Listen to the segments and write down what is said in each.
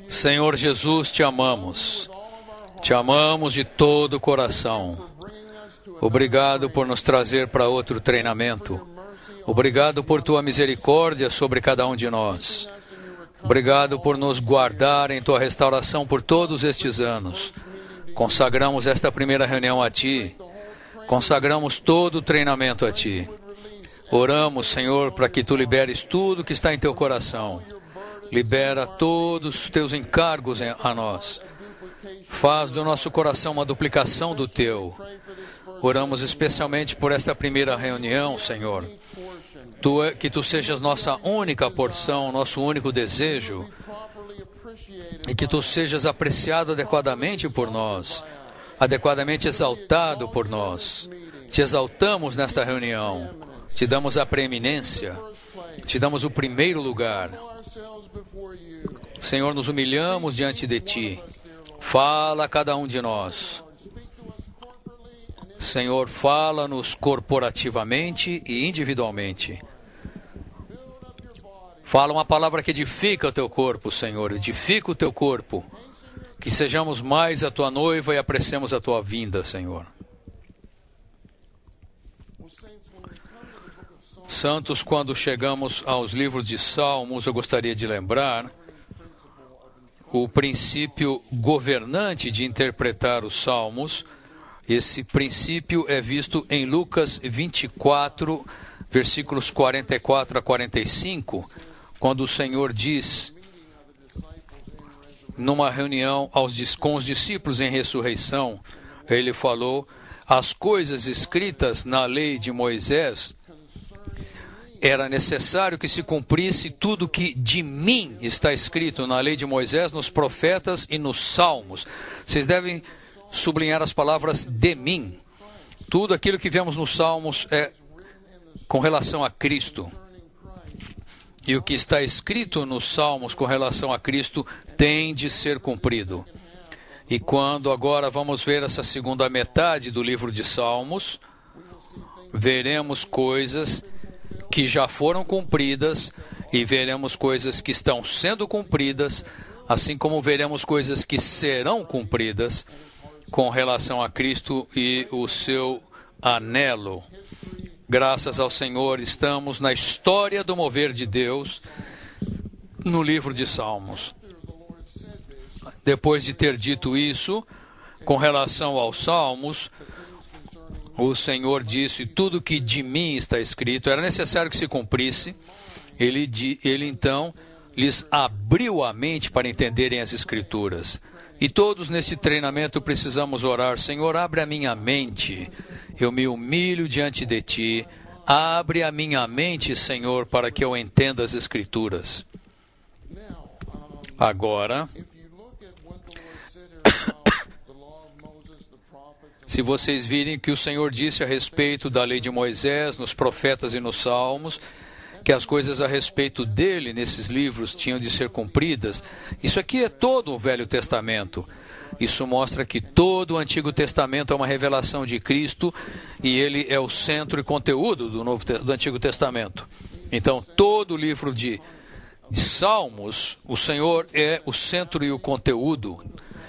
Senhor Jesus, te amamos. Te amamos de todo o coração. Obrigado por nos trazer para outro treinamento. Obrigado por tua misericórdia sobre cada um de nós. Obrigado por nos guardar em tua restauração por todos estes anos. Consagramos esta primeira reunião a ti. Consagramos todo o treinamento a ti. Oramos, Senhor, para que tu liberes tudo que está em teu coração. Libera todos os teus encargos a nós. Faz do nosso coração uma duplicação do teu. Oramos especialmente por esta primeira reunião, Senhor. Que tu sejas nossa única porção, nosso único desejo. E que tu sejas apreciado adequadamente por nós. Adequadamente exaltado por nós. Te exaltamos nesta reunião. Te damos a preeminência. Te damos o primeiro lugar. Senhor, nos humilhamos diante de ti. Fala a cada um de nós. Senhor, fala-nos corporativamente e individualmente. Fala uma palavra que edifica o teu corpo, Senhor. Edifica o teu corpo. Que sejamos mais a tua noiva e apreciemos a tua vinda, Senhor. Santos, quando chegamos aos livros de Salmos, eu gostaria de lembrar o princípio governante de interpretar os Salmos. Esse princípio é visto em Lucas 24, versículos 44 a 45, quando o Senhor diz, numa reunião com os discípulos em ressurreição, ele falou, as coisas escritas na lei de Moisés, era necessário que se cumprisse tudo que de mim está escrito na lei de Moisés, nos profetas e nos salmos. Vocês devem sublinhar as palavras de mim. Tudo aquilo que vemos nos salmos é com relação a Cristo. E o que está escrito nos salmos com relação a Cristo tem de ser cumprido. E quando agora vamos ver essa segunda metade do livro de Salmos, veremos coisas que já foram cumpridas e veremos coisas que estão sendo cumpridas, assim como veremos coisas que serão cumpridas com relação a Cristo e o seu anelo. Graças ao Senhor, estamos na história do mover de Deus no livro de Salmos. Depois de ter dito isso, com relação aos Salmos, o Senhor disse, tudo que de mim está escrito, era necessário que se cumprisse. Ele então lhes abriu a mente para entenderem as Escrituras. E todos nesse treinamento precisamos orar, Senhor, abre a minha mente, eu me humilho diante de Ti, abre a minha mente, Senhor, para que eu entenda as Escrituras. Agora, se vocês virem que o Senhor disse a respeito da lei de Moisés, nos profetas e nos salmos, que as coisas a respeito dele nesses livros tinham de ser cumpridas, isso aqui é todo o Velho Testamento. Isso mostra que todo o Antigo Testamento é uma revelação de Cristo e ele é o centro e conteúdo do Antigo Testamento. Então, todo o livro de Salmos, o Senhor é o centro e o conteúdo.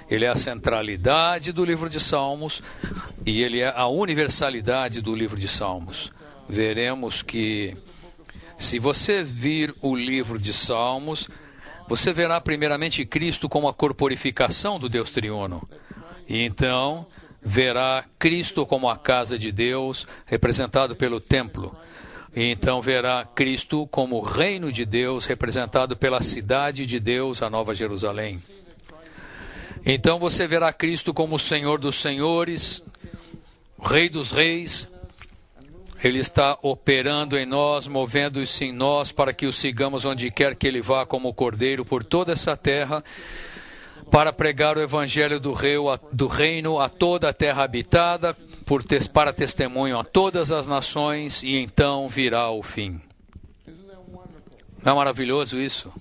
Ele é a centralidade do livro de Salmos e ele é a universalidade do livro de Salmos. Veremos que, se você vir o livro de Salmos, você verá primeiramente Cristo como a corporificação do Deus triuno. E então, verá Cristo como a casa de Deus, representado pelo templo. E então verá Cristo como o reino de Deus, representado pela cidade de Deus, a Nova Jerusalém. Então você verá Cristo como o Senhor dos senhores, o Rei dos reis. Ele está operando em nós, movendo-se em nós para que o sigamos onde quer que Ele vá como cordeiro por toda essa terra, para pregar o evangelho do reino a toda a terra habitada, para testemunho a todas as nações, e então virá o fim. Não é maravilhoso isso?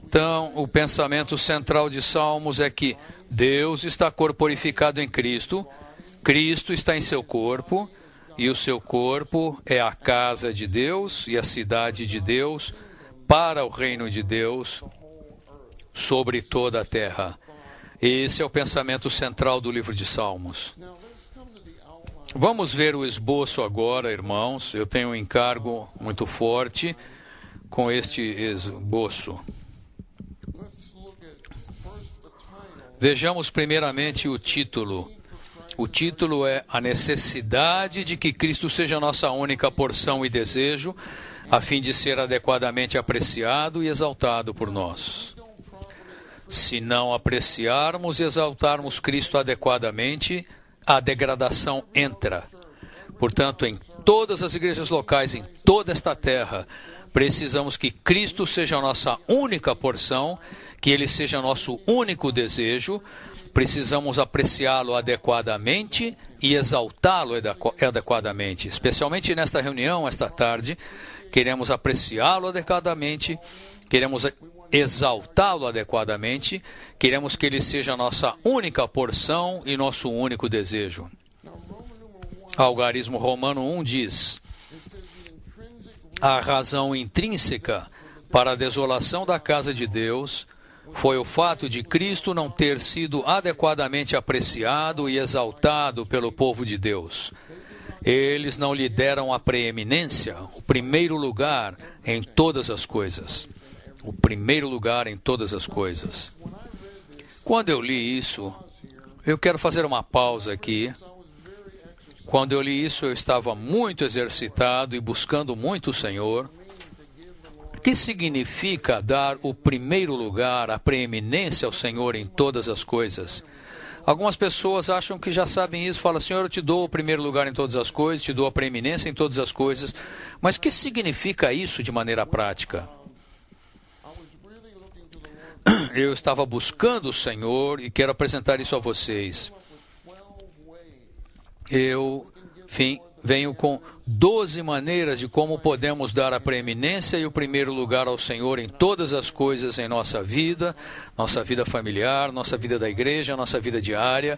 Então, o pensamento central de Salmos é que Deus está corporificado em Cristo, Cristo está em seu corpo, e o seu corpo é a casa de Deus e a cidade de Deus, para o reino de Deus sobre toda a terra. Esse é o pensamento central do livro de Salmos. Vamos ver o esboço agora, irmãos. Eu tenho um encargo muito forte com este esboço. Vejamos primeiramente o título. O título é A Necessidade de que Cristo seja nossa única porção e desejo, a fim de ser adequadamente apreciado e exaltado por nós. Se não apreciarmos e exaltarmos Cristo adequadamente, a degradação entra. Portanto, em todas as igrejas locais, em toda esta terra, precisamos que Cristo seja a nossa única porção, que Ele seja nosso único desejo. Precisamos apreciá-lo adequadamente e exaltá-lo adequadamente. Especialmente nesta reunião, esta tarde, queremos apreciá-lo adequadamente, queremos exaltá-lo adequadamente, queremos que ele seja a nossa única porção e nosso único desejo. Algarismo Romano 1 diz: a razão intrínseca para a desolação da casa de Deus foi o fato de Cristo não ter sido adequadamente apreciado e exaltado pelo povo de Deus. Eles não lhe deram a preeminência, o primeiro lugar em todas as coisas. O primeiro lugar em todas as coisas. Quando eu li isso, eu quero fazer uma pausa aqui. Quando eu li isso, eu estava muito exercitado e buscando muito o Senhor. O que significa dar o primeiro lugar, a preeminência ao Senhor em todas as coisas? Algumas pessoas acham que já sabem isso, falam: Senhor, eu te dou o primeiro lugar em todas as coisas, te dou a preeminência em todas as coisas. Mas o que significa isso de maneira prática? Eu estava buscando o Senhor e quero apresentar isso a vocês. Eu, venho com 12 maneiras de como podemos dar a preeminência e o primeiro lugar ao Senhor em todas as coisas em nossa vida familiar, nossa vida da igreja, nossa vida diária,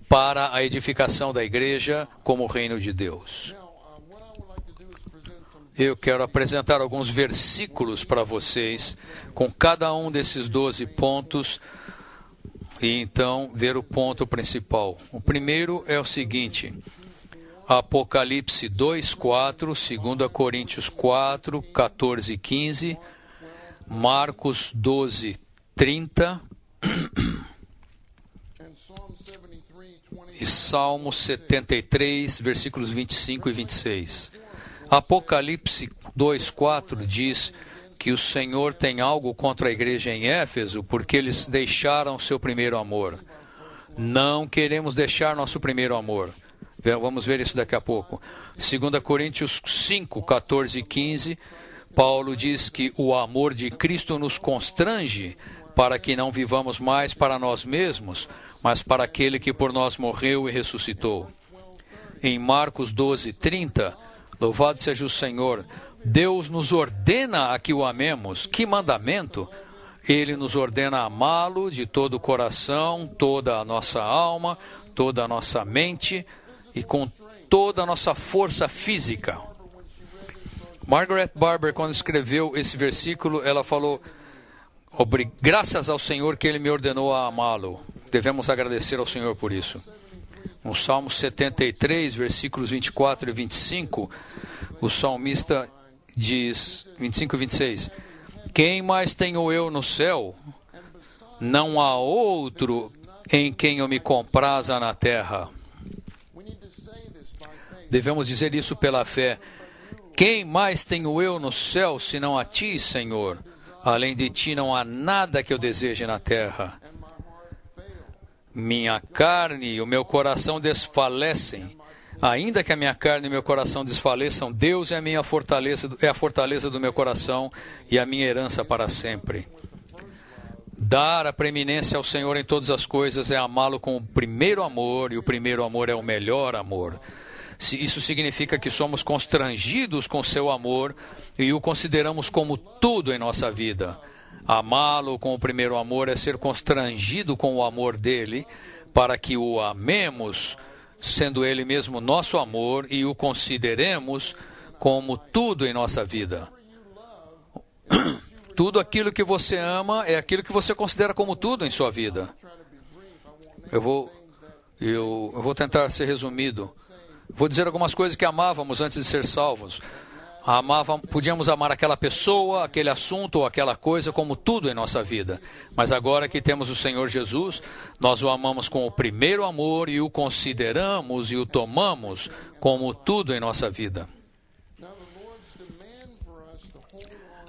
para a edificação da igreja como reino de Deus. Eu quero apresentar alguns versículos para vocês, com cada um desses 12 pontos, e então ver o ponto principal. O primeiro é o seguinte: Apocalipse 2:4, 2 Coríntios 4, 14 e 15, Marcos 12:30 e Salmos 73, versículos 25 e 26. Apocalipse 2:4 diz que o Senhor tem algo contra a igreja em Éfeso, porque eles deixaram seu primeiro amor. Não queremos deixar nosso primeiro amor. Vamos ver isso daqui a pouco. 2 Coríntios 5, 14 e 15, Paulo diz que o amor de Cristo nos constrange para que não vivamos mais para nós mesmos, mas para aquele que por nós morreu e ressuscitou. Em Marcos 12:30, louvado seja o Senhor, Deus nos ordena a que o amemos. Que mandamento! Ele nos ordena amá-lo de todo o coração, toda a nossa alma, toda a nossa mente e com toda a nossa força física. Margaret Barber, quando escreveu esse versículo, ela falou: graças ao Senhor que Ele me ordenou a amá-lo. Devemos agradecer ao Senhor por isso. No Salmo 73, versículos 24 e 25, o salmista diz, 25 e 26, quem mais tenho eu no céu? Não há outro em quem eu me compraza na terra. Devemos dizer isso pela fé. Quem mais tenho eu no céu, senão a Ti, Senhor? Além de Ti não há nada que eu deseje na terra. Minha carne e o meu coração desfalecem. Ainda que a minha carne e meu coração desfaleçam, Deus é a minha fortaleza, é a fortaleza do meu coração e a minha herança para sempre. Dar a preeminência ao Senhor em todas as coisas é amá-lo com o primeiro amor, e o primeiro amor é o melhor amor. Isso significa que somos constrangidos com seu amor e o consideramos como tudo em nossa vida. Amá-lo com o primeiro amor é ser constrangido com o amor dele, para que o amemos, sendo ele mesmo nosso amor, e o consideremos como tudo em nossa vida. Tudo aquilo que você ama é aquilo que você considera como tudo em sua vida. Eu vou tentar ser resumido. Vou dizer algumas coisas que amávamos antes de ser salvos. Podíamos amar aquela pessoa, aquele assunto ou aquela coisa como tudo em nossa vida. Mas agora que temos o Senhor Jesus, nós o amamos com o primeiro amor e o consideramos e o tomamos como tudo em nossa vida.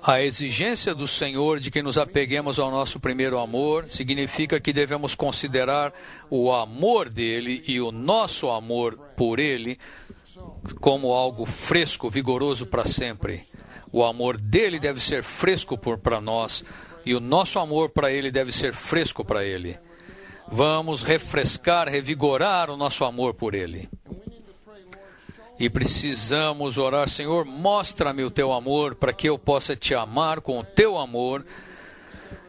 A exigência do Senhor de que nos apeguemos ao nosso primeiro amor significa que devemos considerar o amor dele e o nosso amor por ele como algo fresco, vigoroso para sempre. O amor dele deve ser fresco para nós e o nosso amor para ele deve ser fresco para ele. Vamos refrescar, revigorar o nosso amor por ele. E precisamos orar: Senhor, mostra-me o teu amor para que eu possa te amar com o teu amor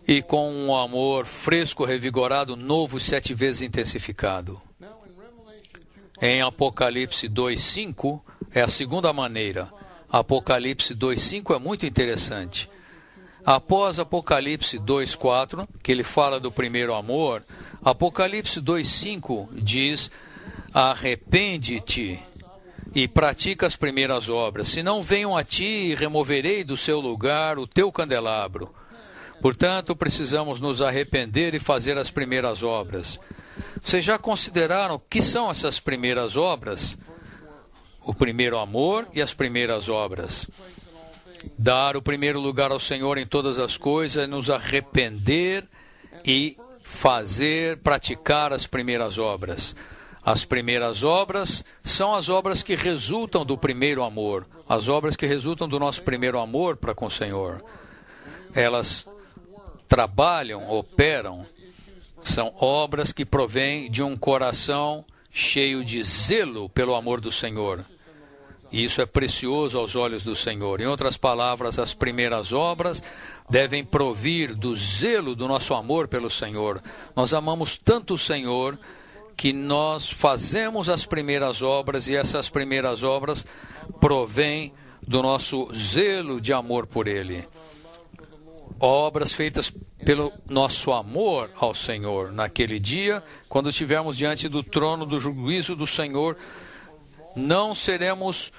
e com um amor fresco, revigorado, novo, 7 vezes intensificado. Em Apocalipse 2:5 é a segunda maneira. Apocalipse 2:5 é muito interessante. Após Apocalipse 2:4, que ele fala do primeiro amor, Apocalipse 2:5 diz: arrepende-te e pratica as primeiras obras, senão venham a ti e removerei do seu lugar o teu candelabro. Portanto, precisamos nos arrepender e fazer as primeiras obras. Vocês já consideraram o que são essas primeiras obras? O primeiro amor e as primeiras obras. Dar o primeiro lugar ao Senhor em todas as coisas, nos arrepender e praticar as primeiras obras. As primeiras obras são as obras que resultam do primeiro amor, as obras que resultam do nosso primeiro amor para com o Senhor. Elas trabalham, operam, são obras que provêm de um coração cheio de zelo pelo amor do Senhor. E isso é precioso aos olhos do Senhor. Em outras palavras, as primeiras obras devem provir do zelo do nosso amor pelo Senhor. Nós amamos tanto o Senhor que nós fazemos as primeiras obras e essas primeiras obras provêm do nosso zelo de amor por Ele. Obras feitas pelo nosso amor ao Senhor. Naquele dia, quando estivermos diante do trono do juízo do Senhor, não seremos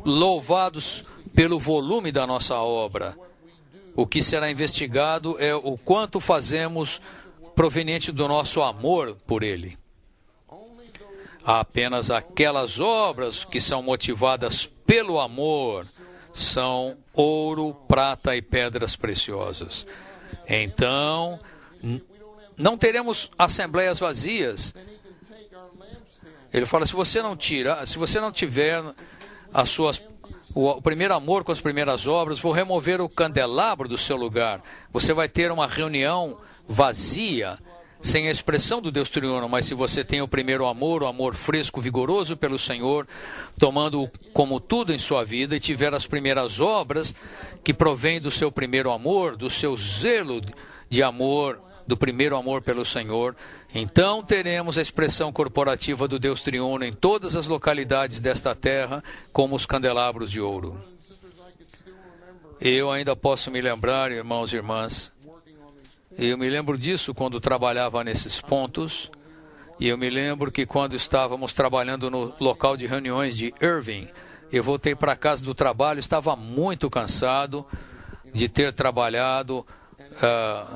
louvados pelo volume da nossa obra. O que será investigado é o quanto fazemos proveniente do nosso amor por Ele. Apenas aquelas obras que são motivadas pelo amor são ouro, prata e pedras preciosas. Então, não teremos assembleias vazias. Ele fala: se você não tiver o primeiro amor com as primeiras obras, vou remover o candelabro do seu lugar. Você vai ter uma reunião vazia, sem a expressão do Deus triuno. Mas se você tem o primeiro amor, o amor fresco, vigoroso pelo Senhor, tomando como tudo em sua vida, e tiver as primeiras obras que provêm do seu primeiro amor, do seu zelo de amor, do primeiro amor pelo Senhor, então teremos a expressão corporativa do Deus triuno em todas as localidades desta terra, como os candelabros de ouro. Eu ainda posso me lembrar, irmãos e irmãs, eu me lembro disso quando trabalhava nesses pontos, e eu me lembro que quando estávamos trabalhando no local de reuniões de Irving, eu voltei para casa do trabalho, estava muito cansado de ter trabalhado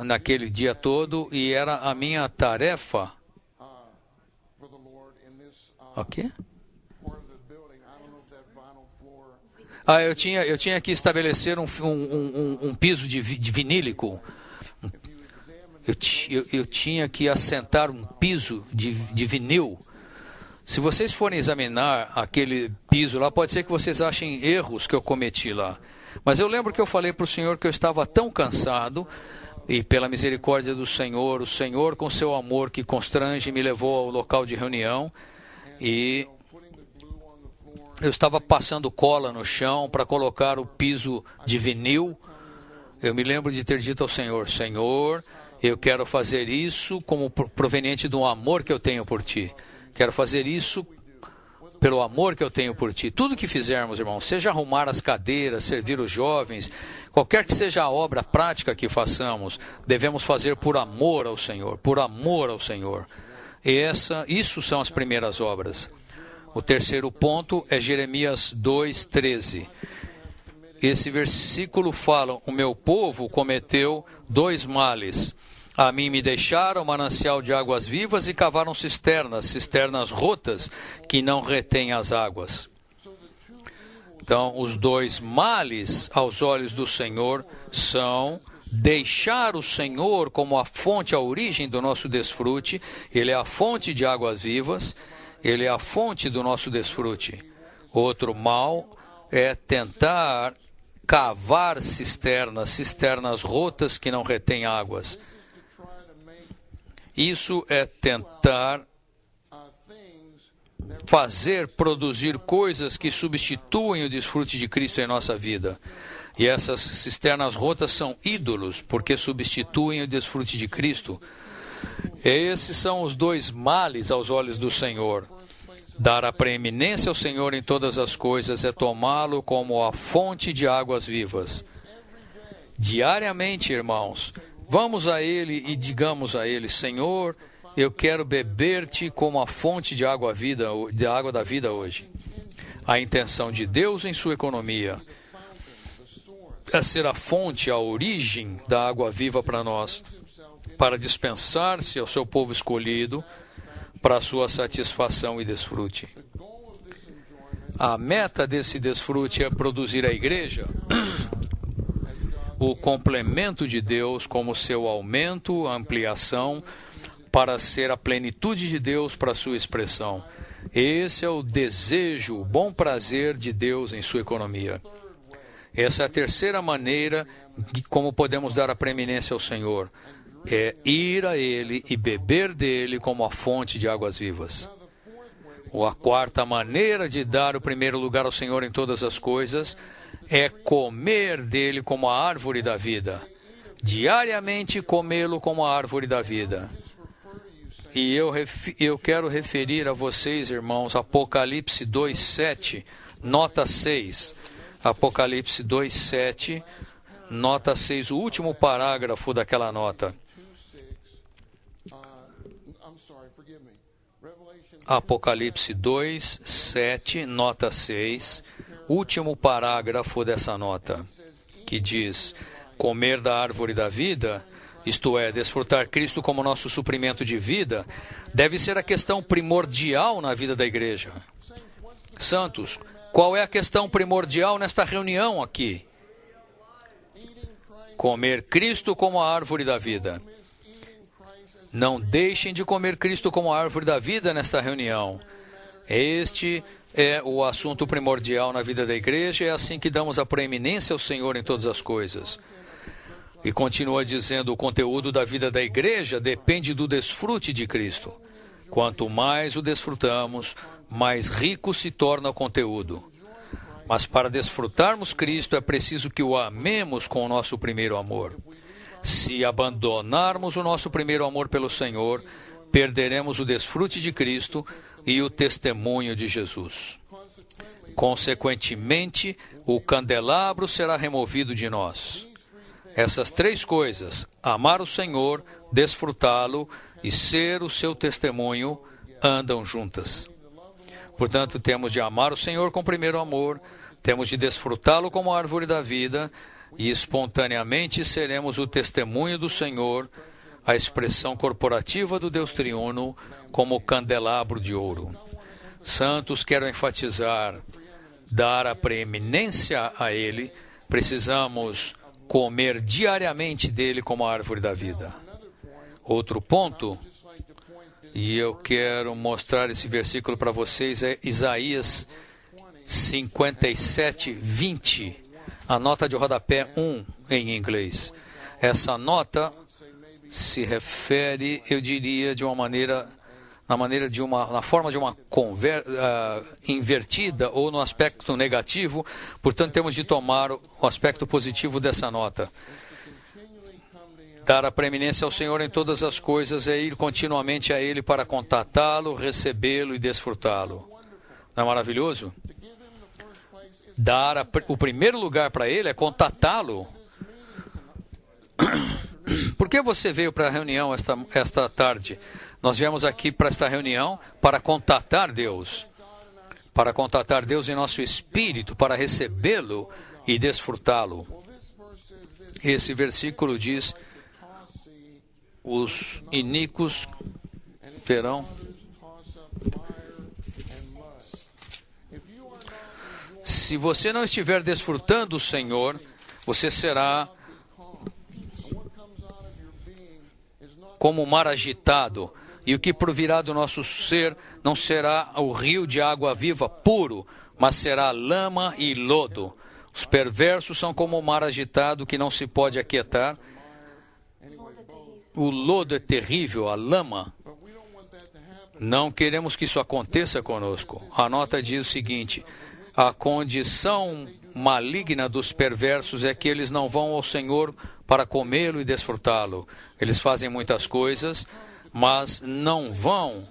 naquele dia todo, e era a minha tarefa. O quê? Eu tinha que estabelecer um piso de vinílico. Eu tinha que assentar um piso de vinil. Se vocês forem examinar aquele piso lá, pode ser que vocês achem erros que eu cometi lá. Mas eu lembro que eu falei para o Senhor que eu estava tão cansado, e pela misericórdia do Senhor, o Senhor com seu amor que constrange me levou ao local de reunião, e eu estava passando cola no chão para colocar o piso de vinil. Eu me lembro de ter dito ao Senhor: Senhor, eu quero fazer isso como proveniente do amor que eu tenho por Ti. Quero fazer isso pelo amor que eu tenho por ti. Tudo que fizermos, irmãos, seja arrumar as cadeiras, servir os jovens, qualquer que seja a obra prática que façamos, devemos fazer por amor ao Senhor, por amor ao Senhor. E isso são as primeiras obras. O terceiro ponto é Jeremias 2:13. Esse versículo fala: o meu povo cometeu 2 males. A mim me deixaram manancial de águas vivas e cavaram cisternas rotas que não retêm as águas. Então, os 2 males aos olhos do Senhor são deixar o Senhor como a fonte, a origem do nosso desfrute. Ele é a fonte de águas vivas, Ele é a fonte do nosso desfrute. Outro mal é tentar cavar cisternas rotas que não retêm águas. Isso é tentar produzir coisas que substituem o desfrute de Cristo em nossa vida. E essas cisternas rotas são ídolos, porque substituem o desfrute de Cristo. Esses são os 2 males aos olhos do Senhor. Dar a preeminência ao Senhor em todas as coisas é tomá-lo como a fonte de águas vivas. Diariamente, irmãos, vamos a Ele e digamos a Ele: Senhor, eu quero beber-te como a fonte de água da vida hoje. A intenção de Deus em sua economia é ser a fonte, a origem da água viva para nós, para dispensar-se ao seu povo escolhido, para a sua satisfação e desfrute. A meta desse desfrute é produzir a igreja, o complemento de Deus como seu aumento, ampliação, para ser a plenitude de Deus para a sua expressão. Esse é o desejo, o bom prazer de Deus em sua economia. Essa é a terceira maneira de como podemos dar a preeminência ao Senhor. É ir a Ele e beber dele como a fonte de águas vivas. Ou a quarta maneira de dar o primeiro lugar ao Senhor em todas as coisas é comer dele como a árvore da vida. Diariamente comê-lo como a árvore da vida. E eu quero referir a vocês, irmãos, Apocalipse 2:7, nota 6. Apocalipse 2:7, nota 6, o último parágrafo daquela nota. Apocalipse 2:7, nota 6, último parágrafo dessa nota, que diz: comer da árvore da vida, isto é, desfrutar Cristo como nosso suprimento de vida, deve ser a questão primordial na vida da igreja. Santos, qual é a questão primordial nesta reunião aqui? Comer Cristo como a árvore da vida. Não deixem de comer Cristo como a árvore da vida nesta reunião. Este é o assunto primordial na vida da igreja, é assim que damos a preeminência ao Senhor em todas as coisas. E continua dizendo: o conteúdo da vida da igreja depende do desfrute de Cristo. Quanto mais o desfrutamos, mais rico se torna o conteúdo. Mas para desfrutarmos Cristo é preciso que o amemos com o nosso primeiro amor. Se abandonarmos o nosso primeiro amor pelo Senhor, perderemos o desfrute de Cristo e o testemunho de Jesus. Consequentemente, o candelabro será removido de nós. Essas 3 coisas, amar o Senhor, desfrutá-lo e ser o seu testemunho, andam juntas. Portanto, temos de amar o Senhor com o primeiro amor, temos de desfrutá-lo como a árvore da vida, e espontaneamente seremos o testemunho do Senhor, a expressão corporativa do Deus triuno, como o candelabro de ouro. Santos, quero enfatizar, dar a preeminência a Ele, precisamos comer diariamente dele como a árvore da vida. Outro ponto, e eu quero mostrar esse versículo para vocês, é Isaías 57:20. A nota de rodapé 1 em inglês. Essa nota se refere, eu diria, de uma maneira, na forma de uma invertida ou no aspecto negativo. Portanto, temos de tomar o aspecto positivo dessa nota. Dar a preeminência ao Senhor em todas as coisas é ir continuamente a Ele para contatá-lo, recebê-lo e desfrutá-lo. Não é maravilhoso? Dar o primeiro lugar para Ele é contatá-lo. Por que você veio para a reunião esta tarde? Nós viemos aqui para esta reunião para contatar Deus. Para contatar Deus em nosso espírito, para recebê-lo e desfrutá-lo. Esse versículo diz: os iníquos verão. Se você não estiver desfrutando o Senhor, você será como o mar agitado, e o que provirá do nosso ser não será o rio de água viva puro, mas será lama e lodo. Os perversos são como o mar agitado que não se pode aquietar. O lodo é terrível, a lama. Não queremos que isso aconteça conosco. A nota diz o seguinte: a condição maligna dos perversos é que eles não vão ao Senhor para comê-lo e desfrutá-lo. Eles fazem muitas coisas, mas não vão.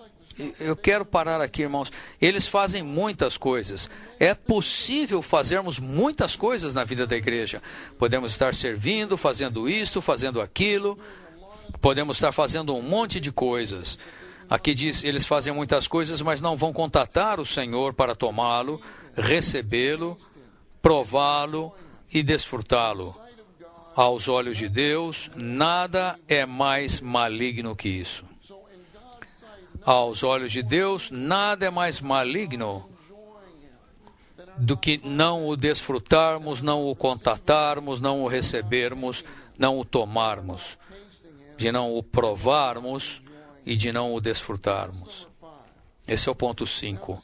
Eu quero parar aqui, irmãos. Eles fazem muitas coisas. É possível fazermos muitas coisas na vida da igreja. Podemos estar servindo, fazendo isto, fazendo aquilo. Podemos estar fazendo um monte de coisas. Aqui diz, eles fazem muitas coisas, mas não vão contatar o Senhor para tomá-lo, recebê-lo, prová-lo e desfrutá-lo. Aos olhos de Deus, nada é mais maligno que isso. Aos olhos de Deus, nada é mais maligno do que não o desfrutarmos, não o contatarmos, não o recebermos, não o tomarmos, de não o provarmos e de não o desfrutarmos. Esse é o ponto 5.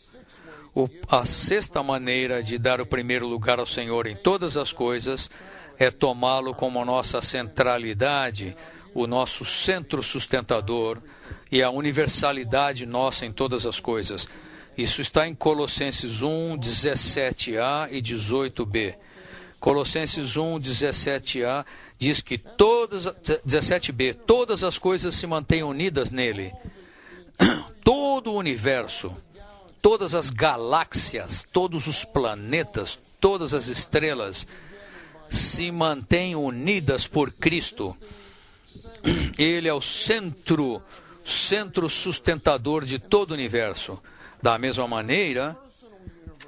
A sexta maneira de dar o primeiro lugar ao Senhor em todas as coisas é tomá-lo como a nossa centralidade, o nosso centro sustentador e a universalidade nossa em todas as coisas. Isso está em Colossenses 1, 17a e 18b. Colossenses 1, 17a diz que 17b, todas as coisas se mantêm unidas nele. Todo o universo, todas as galáxias, todos os planetas, todas as estrelas se mantêm unidas por Cristo. Ele é o centro sustentador de todo o universo. Da mesma maneira,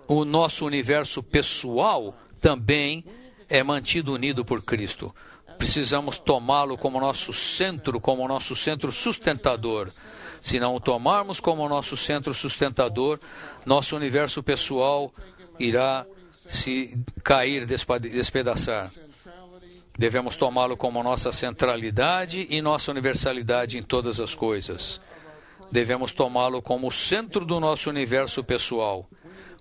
o nosso universo pessoal também é mantido unido por Cristo. Precisamos tomá-lo como nosso centro sustentador. Se não o tomarmos como nosso centro sustentador, nosso universo pessoal irá se cair, despedaçar. Devemos tomá-lo como nossa centralidade e nossa universalidade em todas as coisas. Devemos tomá-lo como o centro do nosso universo pessoal.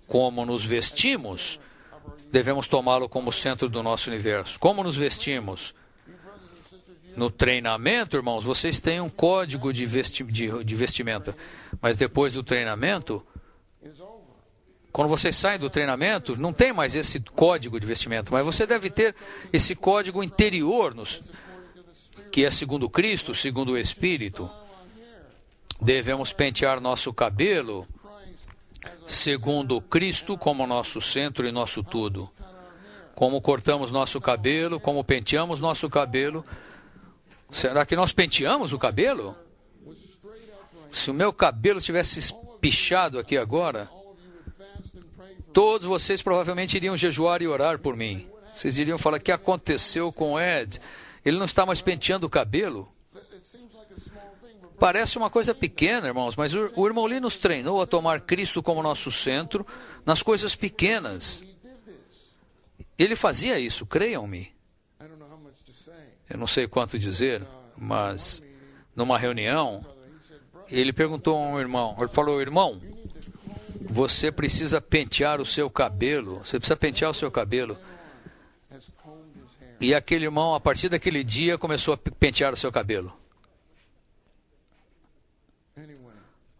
Como nos vestimos, devemos tomá-lo como o centro do nosso universo. Como nos vestimos? No treinamento, irmãos, vocês têm um código de vestimenta. Mas depois do treinamento, quando vocês saem do treinamento, não tem mais esse código de vestimenta, mas você deve ter esse código interior, que é segundo Cristo, segundo o Espírito. Devemos pentear nosso cabelo segundo Cristo como nosso centro e nosso tudo. Como cortamos nosso cabelo, como penteamos nosso cabelo. Será que nós penteamos o cabelo? Se o meu cabelo tivesse espichado aqui agora, todos vocês provavelmente iriam jejuar e orar por mim. Vocês iriam falar: o que aconteceu com Ed? Ele não está mais penteando o cabelo? Parece uma coisa pequena, irmãos, mas o irmão Lee nos treinou a tomar Cristo como nosso centro nas coisas pequenas. Ele fazia isso, creiam-me. Eu não sei quanto dizer, mas numa reunião, ele perguntou a um irmão, ele falou: irmão, você precisa pentear o seu cabelo, você precisa pentear o seu cabelo. E aquele irmão, a partir daquele dia, começou a pentear o seu cabelo.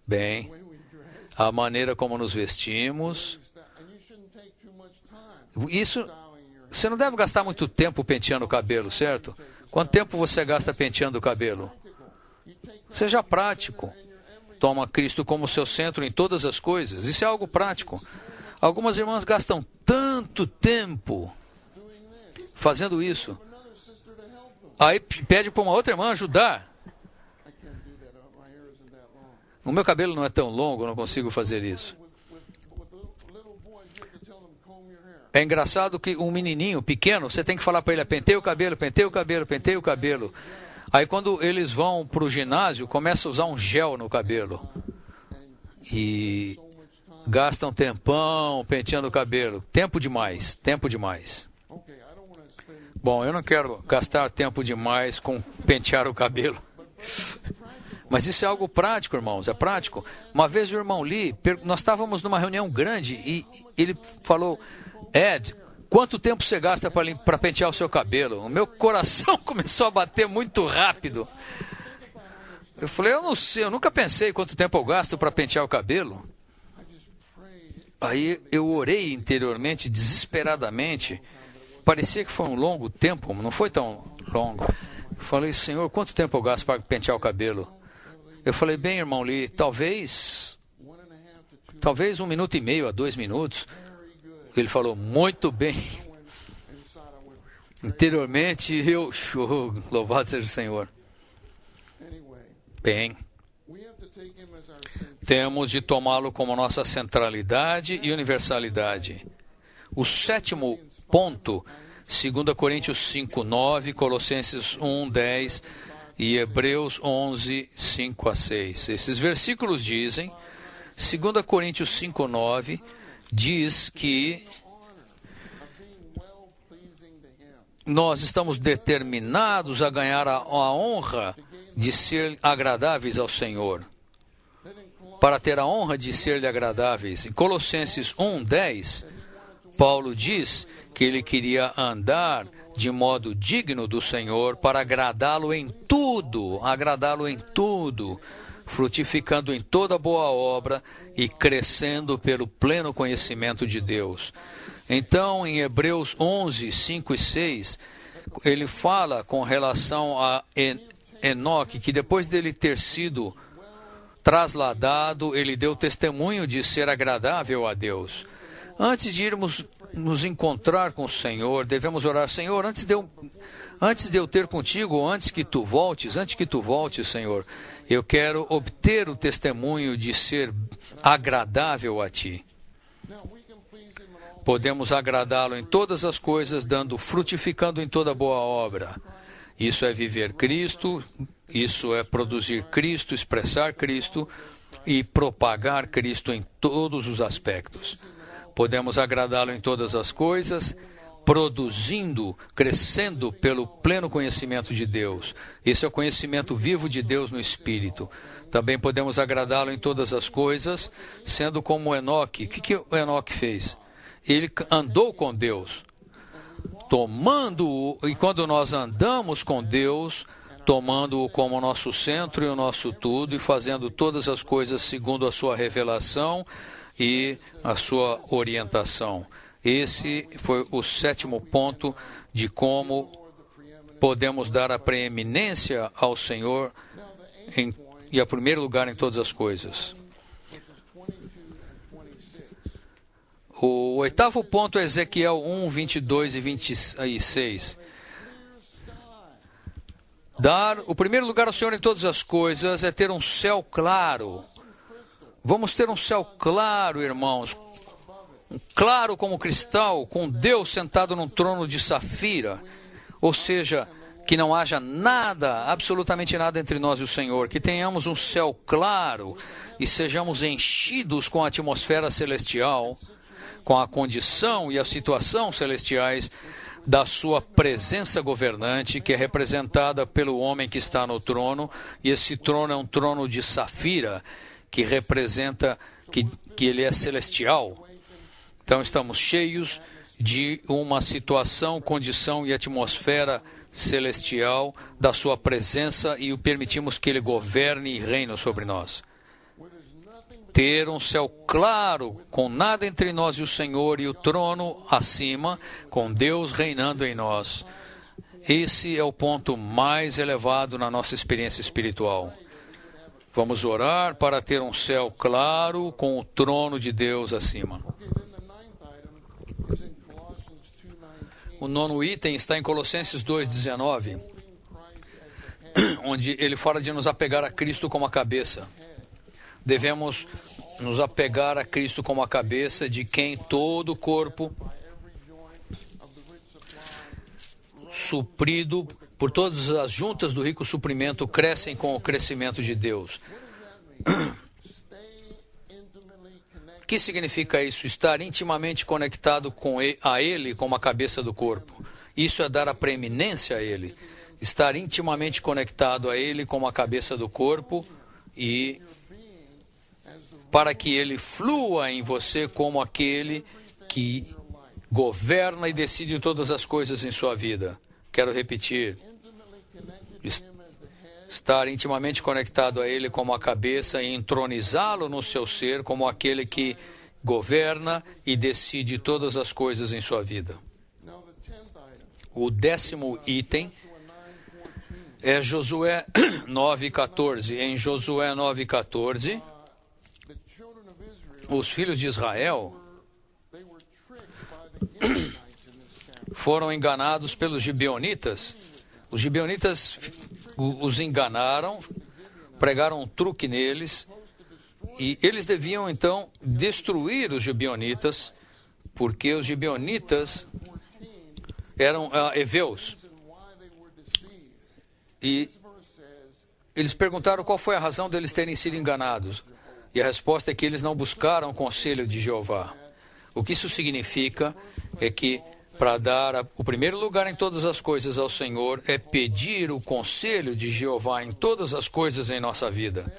Bem, a maneira como nos vestimos. Isso, você não deve gastar muito tempo penteando o cabelo, certo? Quanto tempo você gasta penteando o cabelo? Seja prático. toma Cristo como seu centro em todas as coisas. Isso é algo prático. Algumas irmãs gastam tanto tempo fazendo isso. Aí pede para uma outra irmã ajudar. O meu cabelo não é tão longo, eu não consigo fazer isso. É engraçado que um menininho pequeno, você tem que falar para ele, penteia o cabelo, penteia o cabelo, penteia o cabelo. Aí quando eles vão para o ginásio, começa a usar um gel no cabelo. E gastam tempão penteando o cabelo. Tempo demais, tempo demais. Bom, eu não quero gastar tempo demais com pentear o cabelo. Mas isso é algo prático, irmãos, é prático. Uma vez o irmão Lee, nós estávamos numa reunião grande e ele falou, Ed, quanto tempo você gasta para pentear o seu cabelo? O meu coração começou a bater muito rápido. Eu falei, eu não sei, eu nunca pensei quanto tempo eu gasto para pentear o cabelo. Aí eu orei interiormente, desesperadamente. Parecia que foi um longo tempo, não foi tão longo. Eu falei, Senhor, quanto tempo eu gasto para pentear o cabelo? Eu falei, bem, irmão Lee, talvez 1 minuto e meio a 2 minutos. Ele falou, muito bem. Interiormente, louvado seja o Senhor. Bem, temos de tomá-lo como nossa centralidade e universalidade. O 7º ponto, 2 Coríntios 5, 9, Colossenses 1, 10 e Hebreus 11, 5 a 6. Esses versículos dizem, 2 Coríntios 5, 9, diz que nós estamos determinados a ganhar a honra de ser agradáveis ao Senhor. Para ter a honra de ser-lhe agradáveis. Em Colossenses 1, 10, Paulo diz que ele queria andar de modo digno do Senhor para agradá-lo em tudo, frutificando em toda boa obra e crescendo pelo pleno conhecimento de Deus. Então, em Hebreus 11, 5 e 6, ele fala com relação a Enoque, que depois dele ter sido trasladado, ele deu testemunho de ser agradável a Deus. Antes de irmos nos encontrar com o Senhor, devemos orar, Senhor, antes de eu ter contigo, antes que tu voltes, Senhor, eu quero obter o testemunho de ser agradável a Ti. Podemos agradá-lo em todas as coisas, frutificando em toda boa obra. Isso é viver Cristo, isso é produzir Cristo, expressar Cristo e propagar Cristo em todos os aspectos. Podemos agradá-lo em todas as coisas, produzindo, crescendo pelo pleno conhecimento de Deus. Esse é o conhecimento vivo de Deus no Espírito. Também podemos agradá-lo em todas as coisas, sendo como Enoque. O que o Enoque fez? Ele andou com Deus, e quando nós andamos com Deus, tomando-o como nosso centro e o nosso tudo, e fazendo todas as coisas segundo a sua revelação e a sua orientação. Esse foi o 7º ponto de como podemos dar a preeminência ao Senhor e a primeiro lugar em todas as coisas. O 8º ponto é Ezequiel 1, 22 e 26. Dar o primeiro lugar ao Senhor em todas as coisas é ter um céu claro. Vamos ter um céu claro, irmãos. Claro como cristal, com Deus sentado num trono de safira. Ou seja, que não haja nada, absolutamente nada entre nós e o Senhor. Que tenhamos um céu claro e sejamos enchidos com a atmosfera celestial, com a condição e a situação celestiais da sua presença governante, que é representada pelo homem que está no trono, e esse trono é um trono de safira, que representa que ele é celestial. Então estamos cheios de uma situação, condição e atmosfera celestial da sua presença e o permitimos que ele governe e reine sobre nós. Ter um céu claro, com nada entre nós e o Senhor, e o trono acima, com Deus reinando em nós. Esse é o ponto mais elevado na nossa experiência espiritual. Vamos orar para ter um céu claro com o trono de Deus acima. O nono item está em Colossenses 2,19, onde ele fala de nos apegar a Cristo como a cabeça. Devemos nos apegar a Cristo como a cabeça, de quem todo o corpo, suprido por todas as juntas do rico suprimento, crescem com o crescimento de Deus. O que significa isso? Estar intimamente conectado a Ele como a cabeça do corpo. Isso é dar a preeminência a Ele. Estar intimamente conectado a Ele como a cabeça do corpo e para que Ele flua em você como aquele que governa e decide todas as coisas em sua vida. Quero repetir. Estar intimamente conectado a Ele como a cabeça e entronizá-lo no seu ser como aquele que governa e decide todas as coisas em sua vida. O 10º item é Josué 9,14. Em Josué 9,14, os filhos de Israel foram enganados pelos gibeonitas. Os gibeonitas os enganaram, pregaram um truque neles, e eles deviam então destruir os gibeonitas, porque os gibeonitas eram heveus. E eles perguntaram qual foi a razão deles terem sido enganados. E a resposta é que eles não buscaram o conselho de Jeová. O que isso significa é que para dar o primeiro lugar em todas as coisas ao Senhor é pedir o conselho de Jeová em todas as coisas em nossa vida.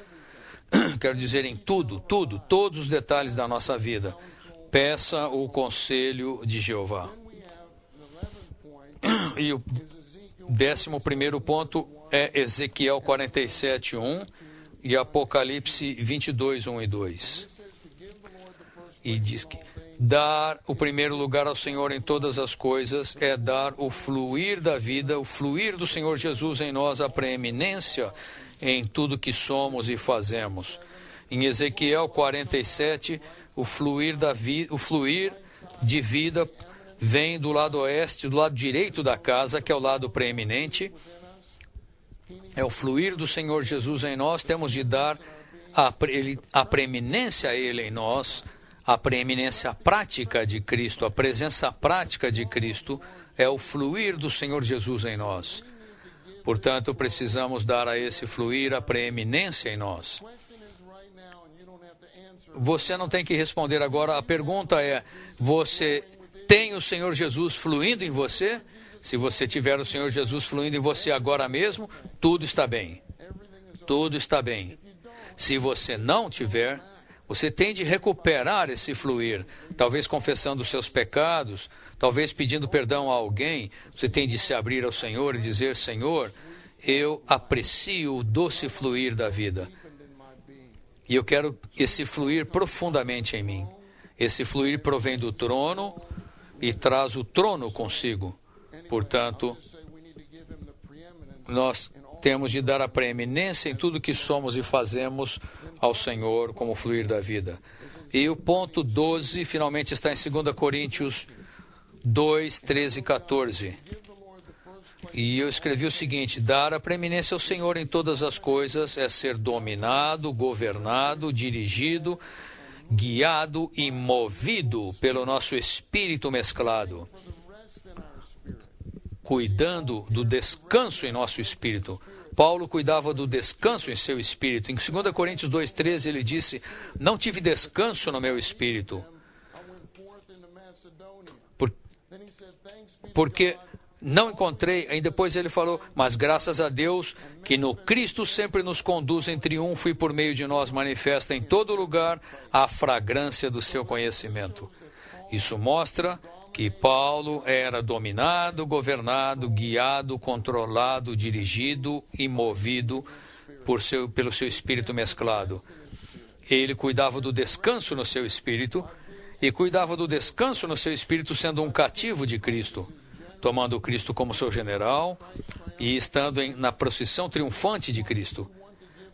Quero dizer, em tudo, todos os detalhes da nossa vida. Peça o conselho de Jeová. E o 11º ponto é Ezequiel 47:1 e Apocalipse 22:1 e 2. E diz que dar o primeiro lugar ao Senhor em todas as coisas é dar o fluir da vida, o fluir do Senhor Jesus em nós, a preeminência em tudo que somos e fazemos. Em Ezequiel 47, o fluir de vida vem do lado oeste, do lado direito da casa, que é o lado preeminente. É o fluir do Senhor Jesus em nós. Temos de dar a preeminência a Ele em nós, a preeminência prática de Cristo, a presença prática de Cristo é o fluir do Senhor Jesus em nós. Portanto, precisamos dar a esse fluir a preeminência em nós. Você não tem que responder agora. A pergunta é: você tem o Senhor Jesus fluindo em você? Se você tiver o Senhor Jesus fluindo em você agora mesmo, tudo está bem. Tudo está bem. Se você não tiver, você tem de recuperar esse fluir, talvez confessando os seus pecados, talvez pedindo perdão a alguém. Você tem de se abrir ao Senhor e dizer: Senhor, eu aprecio o doce fluir da vida. E eu quero esse fluir profundamente em mim. Esse fluir provém do trono e traz o trono consigo. Portanto, nós temos de dar a preeminência em tudo que somos e fazemos ao Senhor como fluir da vida. E o ponto 12 finalmente está em 2 Coríntios 2, 13 e 14. E eu escrevi o seguinte: dar a preeminência ao Senhor em todas as coisas é ser dominado, governado, dirigido, guiado e movido pelo nosso espírito mesclado, cuidando do descanso em nosso espírito. Paulo cuidava do descanso em seu espírito. Em 2 Coríntios 2,13 ele disse: não tive descanso no meu espírito, porque não encontrei. Aí depois ele falou: mas graças a Deus que no Cristo sempre nos conduz em triunfo e por meio de nós manifesta em todo lugar a fragrância do seu conhecimento. Isso mostra que Paulo era dominado, governado, guiado, controlado, dirigido e movido pelo seu espírito mesclado. Ele cuidava do descanso no seu espírito e cuidava do descanso no seu espírito sendo um cativo de Cristo, tomando Cristo como seu general e estando na procissão triunfante de Cristo.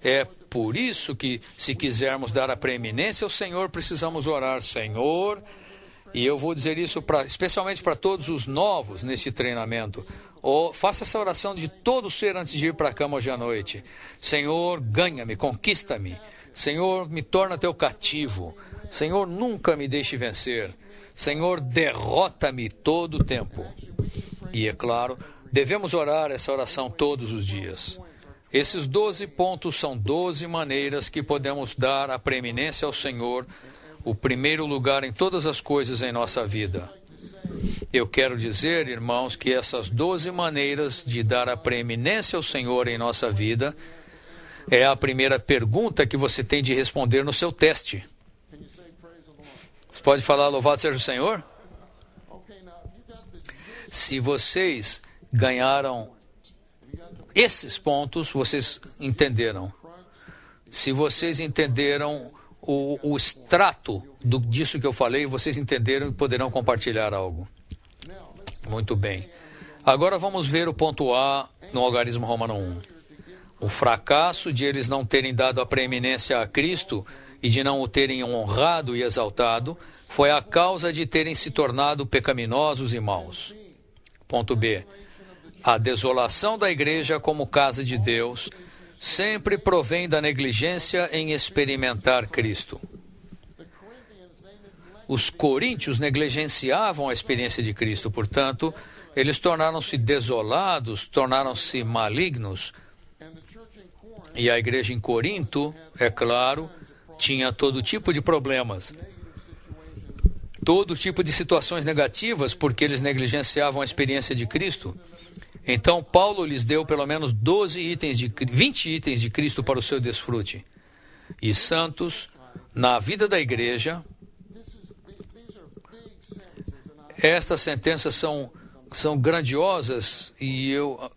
É por isso que, se quisermos dar a preeminência ao Senhor, precisamos orar, Senhor, e eu vou dizer isso especialmente para todos os novos neste treinamento. Faça essa oração de todo ser antes de ir para a cama hoje à noite. Senhor, ganha-me, conquista-me. Senhor, me torna teu cativo. Senhor, nunca me deixe vencer. Senhor, derrota-me todo o tempo. E é claro, devemos orar essa oração todos os dias. Esses 12 pontos são 12 maneiras que podemos dar a preeminência ao Senhor, o primeiro lugar em todas as coisas em nossa vida. Eu quero dizer, irmãos, que essas 12 maneiras de dar a preeminência ao Senhor em nossa vida é a primeira pergunta que você tem de responder no seu teste. Você pode falar, louvado seja o Senhor? Se vocês ganharam esses pontos, vocês entenderam. Se vocês entenderam o extrato disso que eu falei, vocês entenderam e poderão compartilhar algo. Muito bem. Agora vamos ver o ponto A no algarismo romano 1. O fracasso de eles não terem dado a preeminência a Cristo e de não o terem honrado e exaltado foi a causa de terem se tornado pecaminosos e maus. Ponto B. A desolação da igreja como casa de Deus sempre provém da negligência em experimentar Cristo. Os coríntios negligenciavam a experiência de Cristo, portanto, eles tornaram-se desolados, tornaram-se malignos. E a igreja em Corinto, é claro, tinha todo tipo de problemas, todo tipo de situações negativas, porque eles negligenciavam a experiência de Cristo. Então, Paulo lhes deu pelo menos 20 itens de Cristo para o seu desfrute. E santos, na vida da igreja, estas sentenças são grandiosas e eu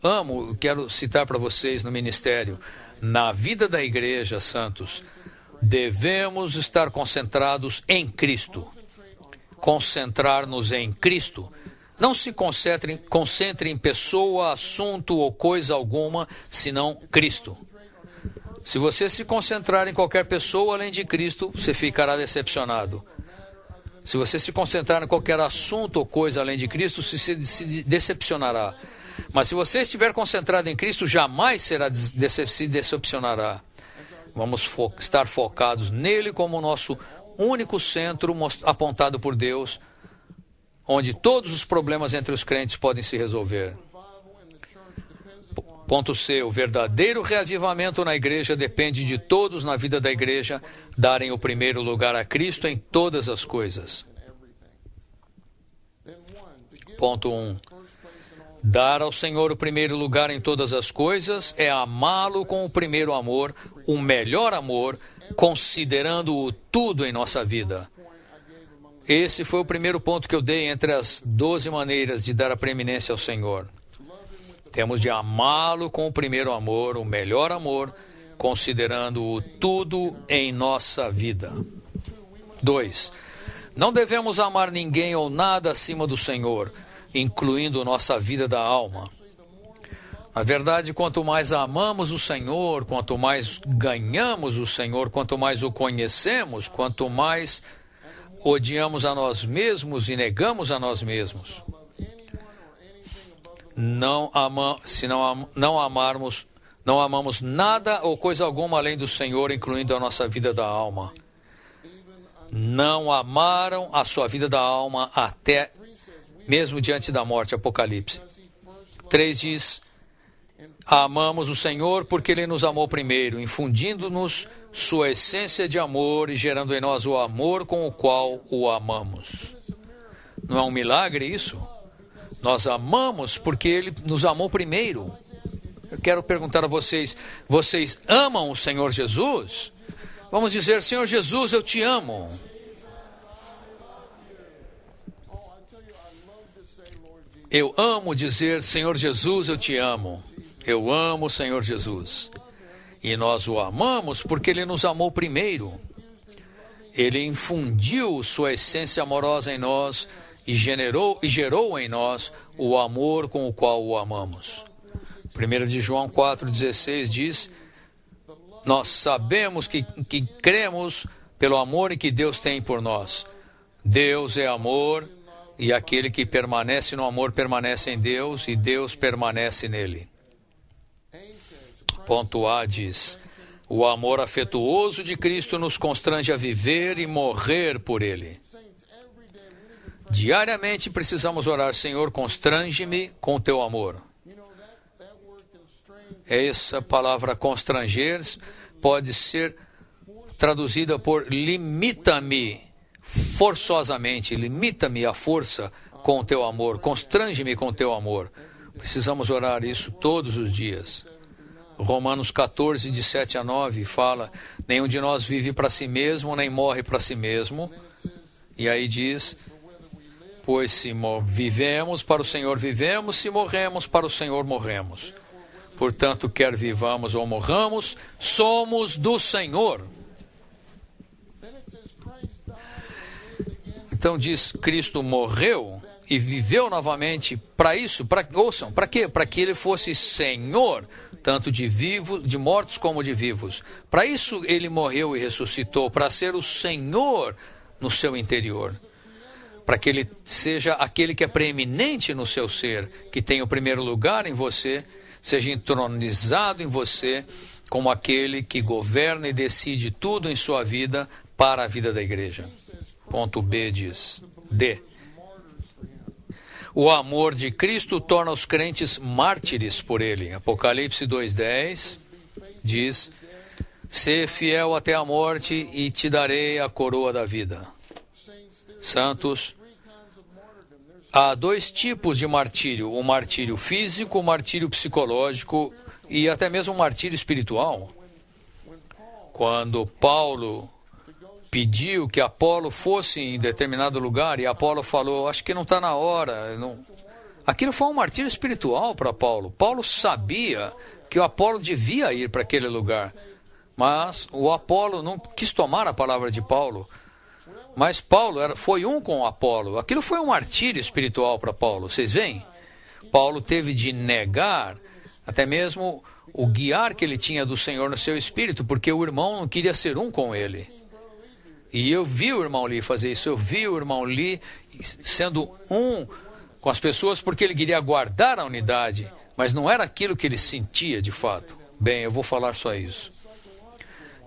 quero citar para vocês no ministério. Na vida da igreja, santos, devemos estar concentrados em Cristo. Concentrar-nos em Cristo. Não se concentre em pessoa, assunto ou coisa alguma, senão Cristo. Se você se concentrar em qualquer pessoa além de Cristo, você ficará decepcionado. Se você se concentrar em qualquer assunto ou coisa além de Cristo, você se decepcionará. Mas se você estiver concentrado em Cristo, jamais se decepcionará. Vamos estar focados nele como nosso único centro apontado por Deus, onde todos os problemas entre os crentes podem se resolver. Ponto C. O verdadeiro reavivamento na igreja depende de todos na vida da igreja darem o primeiro lugar a Cristo em todas as coisas. Ponto 1. Dar ao Senhor o primeiro lugar em todas as coisas é amá-lo com o primeiro amor, o melhor amor, considerando-o tudo em nossa vida. Esse foi o primeiro ponto que eu dei entre as 12 maneiras de dar a preeminência ao Senhor. Temos de amá-lo com o primeiro amor, o melhor amor, considerando-o tudo em nossa vida. 2. Não devemos amar ninguém ou nada acima do Senhor, incluindo nossa vida da alma. Na verdade, quanto mais amamos o Senhor, quanto mais ganhamos o Senhor, quanto mais o conhecemos, quanto mais odiamos a nós mesmos e negamos a nós mesmos. Não amamos nada ou coisa alguma além do Senhor, incluindo a nossa vida da alma. Não amaram a sua vida da alma até mesmo diante da morte. Apocalipse 3 diz: amamos o Senhor porque Ele nos amou primeiro, infundindo-nos sua essência de amor e gerando em nós o amor com o qual o amamos. Não é um milagre isso? Nós amamos porque Ele nos amou primeiro. Eu quero perguntar a vocês: vocês amam o Senhor Jesus? Vamos dizer: Senhor Jesus, eu te amo. Eu amo dizer: Senhor Jesus, eu te amo. Eu amo o Senhor Jesus. E nós o amamos porque Ele nos amou primeiro. Ele infundiu sua essência amorosa em nós e gerou em nós o amor com o qual o amamos. 1 de João 4,16 diz: Nós sabemos que cremos pelo amor que Deus tem por nós. Deus é amor, e aquele que permanece no amor permanece em Deus, e Deus permanece nele. Ponto A diz: o amor afetuoso de Cristo nos constrange a viver e morrer por Ele. Diariamente precisamos orar: Senhor, constrange-me com Teu amor. Essa palavra constranger pode ser traduzida por limita-me forçosamente, limita-me à força com o Teu amor, constrange-me com o Teu amor. Precisamos orar isso todos os dias. Romanos 14, de 7 a 9, fala: nenhum de nós vive para si mesmo, nem morre para si mesmo. E aí diz: pois se vivemos, para o Senhor vivemos, se morremos, para o Senhor morremos. Portanto, quer vivamos ou morramos, somos do Senhor. Então diz: Cristo morreu e viveu novamente para isso, ouçam, para quê? Para que Ele fosse Senhor, tanto de mortos como de vivos. Para isso Ele morreu e ressuscitou, para ser o Senhor no seu interior. Para que Ele seja aquele que é preeminente no seu ser, que tem o primeiro lugar em você, seja entronizado em você, como aquele que governa e decide tudo em sua vida para a vida da igreja. Ponto B diz: D. O amor de Cristo torna os crentes mártires por Ele. Apocalipse 2:10 diz: sê fiel até a morte e te darei a coroa da vida. Santos, há dois tipos de martírio: o martírio físico, o martírio psicológico e até mesmo o martírio espiritual. Quando Paulo pediu que Apolo fosse em determinado lugar, e Apolo falou: acho que não está na hora. Não. Aquilo foi um martírio espiritual para Paulo. Paulo sabia que o Apolo devia ir para aquele lugar, mas o Apolo não quis tomar a palavra de Paulo. Mas Paulo foi um com o Apolo. Aquilo foi um martírio espiritual para Paulo. Vocês veem? Paulo teve de negar até mesmo o guiar que ele tinha do Senhor no seu espírito, porque o irmão não queria ser um com ele. E eu vi o irmão Lee fazer isso. Eu vi o irmão Lee sendo um com as pessoas porque ele queria guardar a unidade, mas não era aquilo que ele sentia de fato. Bem, eu vou falar só isso.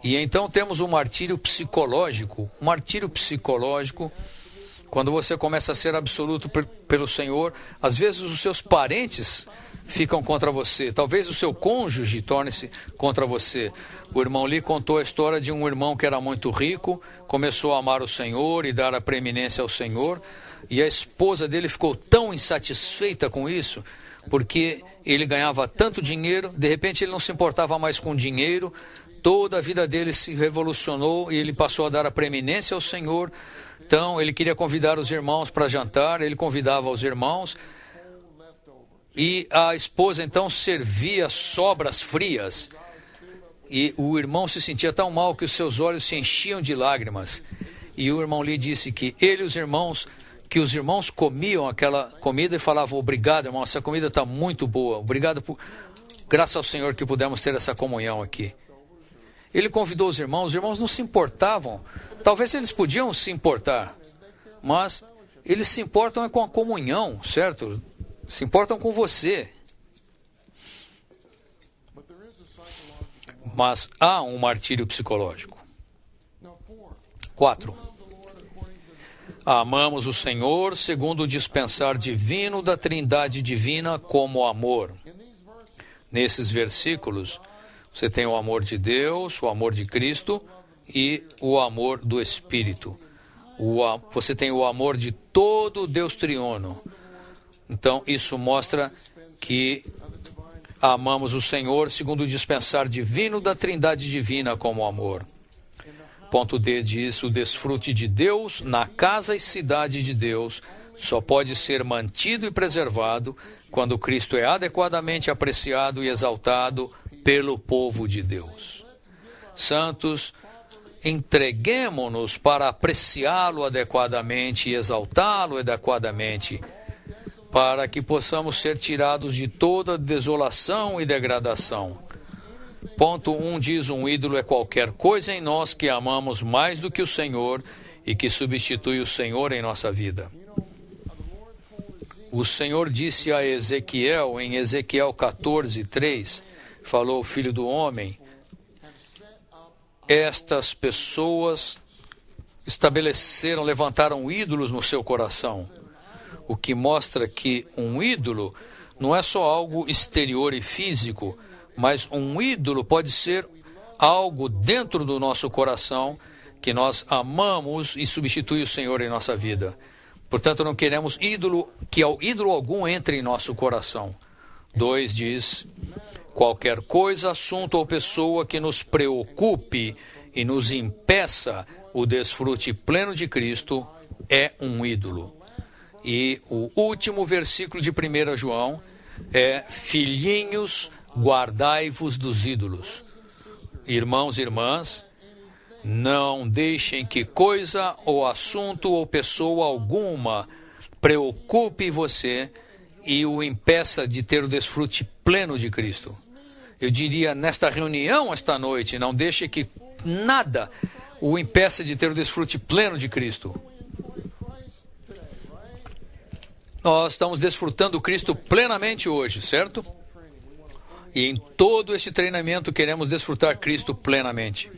E então temos o martírio psicológico. O martírio psicológico, quando você começa a ser absoluto pelo Senhor, às vezes os seus parentes ficam contra você. Talvez o seu cônjuge torne-se contra você. O irmão Lee contou a história de um irmão que era muito rico, começou a amar o Senhor e dar a preeminência ao Senhor, e a esposa dele ficou tão insatisfeita com isso, porque ele ganhava tanto dinheiro, de repente ele não se importava mais com dinheiro, toda a vida dele se revolucionou e ele passou a dar a preeminência ao Senhor. Então ele queria convidar os irmãos para jantar, ele convidava os irmãos, e a esposa então servia sobras frias. E o irmão se sentia tão mal que os seus olhos se enchiam de lágrimas. E o irmão Lee disse que os irmãos comiam aquela comida e falavam: obrigado, irmão, essa comida está muito boa. Obrigado, graças ao Senhor que pudemos ter essa comunhão aqui. Ele convidou os irmãos não se importavam. Talvez eles podiam se importar, mas eles se importam com a comunhão, certo? Se importam com você. Mas há um martírio psicológico. 4. Amamos o Senhor segundo o dispensar divino da Trindade divina como amor. Nesses versículos, você tem o amor de Deus, o amor de Cristo e o amor do Espírito. Você tem o amor de todo Deus triuno. Então, isso mostra que amamos o Senhor segundo o dispensar divino da Trindade divina como amor. Ponto D diz: o desfrute de Deus na casa e cidade de Deus só pode ser mantido e preservado quando Cristo é adequadamente apreciado e exaltado pelo povo de Deus. Santos, entreguemo-nos para apreciá-lo adequadamente e exaltá-lo adequadamente, para que possamos ser tirados de toda desolação e degradação. Ponto 1 diz: um ídolo é qualquer coisa em nós que amamos mais do que o Senhor e que substitui o Senhor em nossa vida. O Senhor disse a Ezequiel, em Ezequiel 14:3, falou: filho do homem, estas pessoas levantaram ídolos no seu coração, o que mostra que um ídolo não é só algo exterior e físico, mas um ídolo pode ser algo dentro do nosso coração que nós amamos e substitui o Senhor em nossa vida. Portanto, não queremos que ídolo algum entre em nosso coração. 2 diz: qualquer coisa, assunto ou pessoa que nos preocupe e nos impeça o desfrute pleno de Cristo é um ídolo. E o último versículo de 1 João é: filhinhos, guardai-vos dos ídolos. Irmãos e irmãs, não deixem que coisa ou assunto ou pessoa alguma preocupe você e o impeça de ter o desfrute pleno de Cristo. Eu diria, nesta reunião esta noite, não deixe que nada o impeça de ter o desfrute pleno de Cristo. Nós estamos desfrutando Cristo plenamente hoje, certo? E em todo esse treinamento queremos desfrutar Cristo plenamente.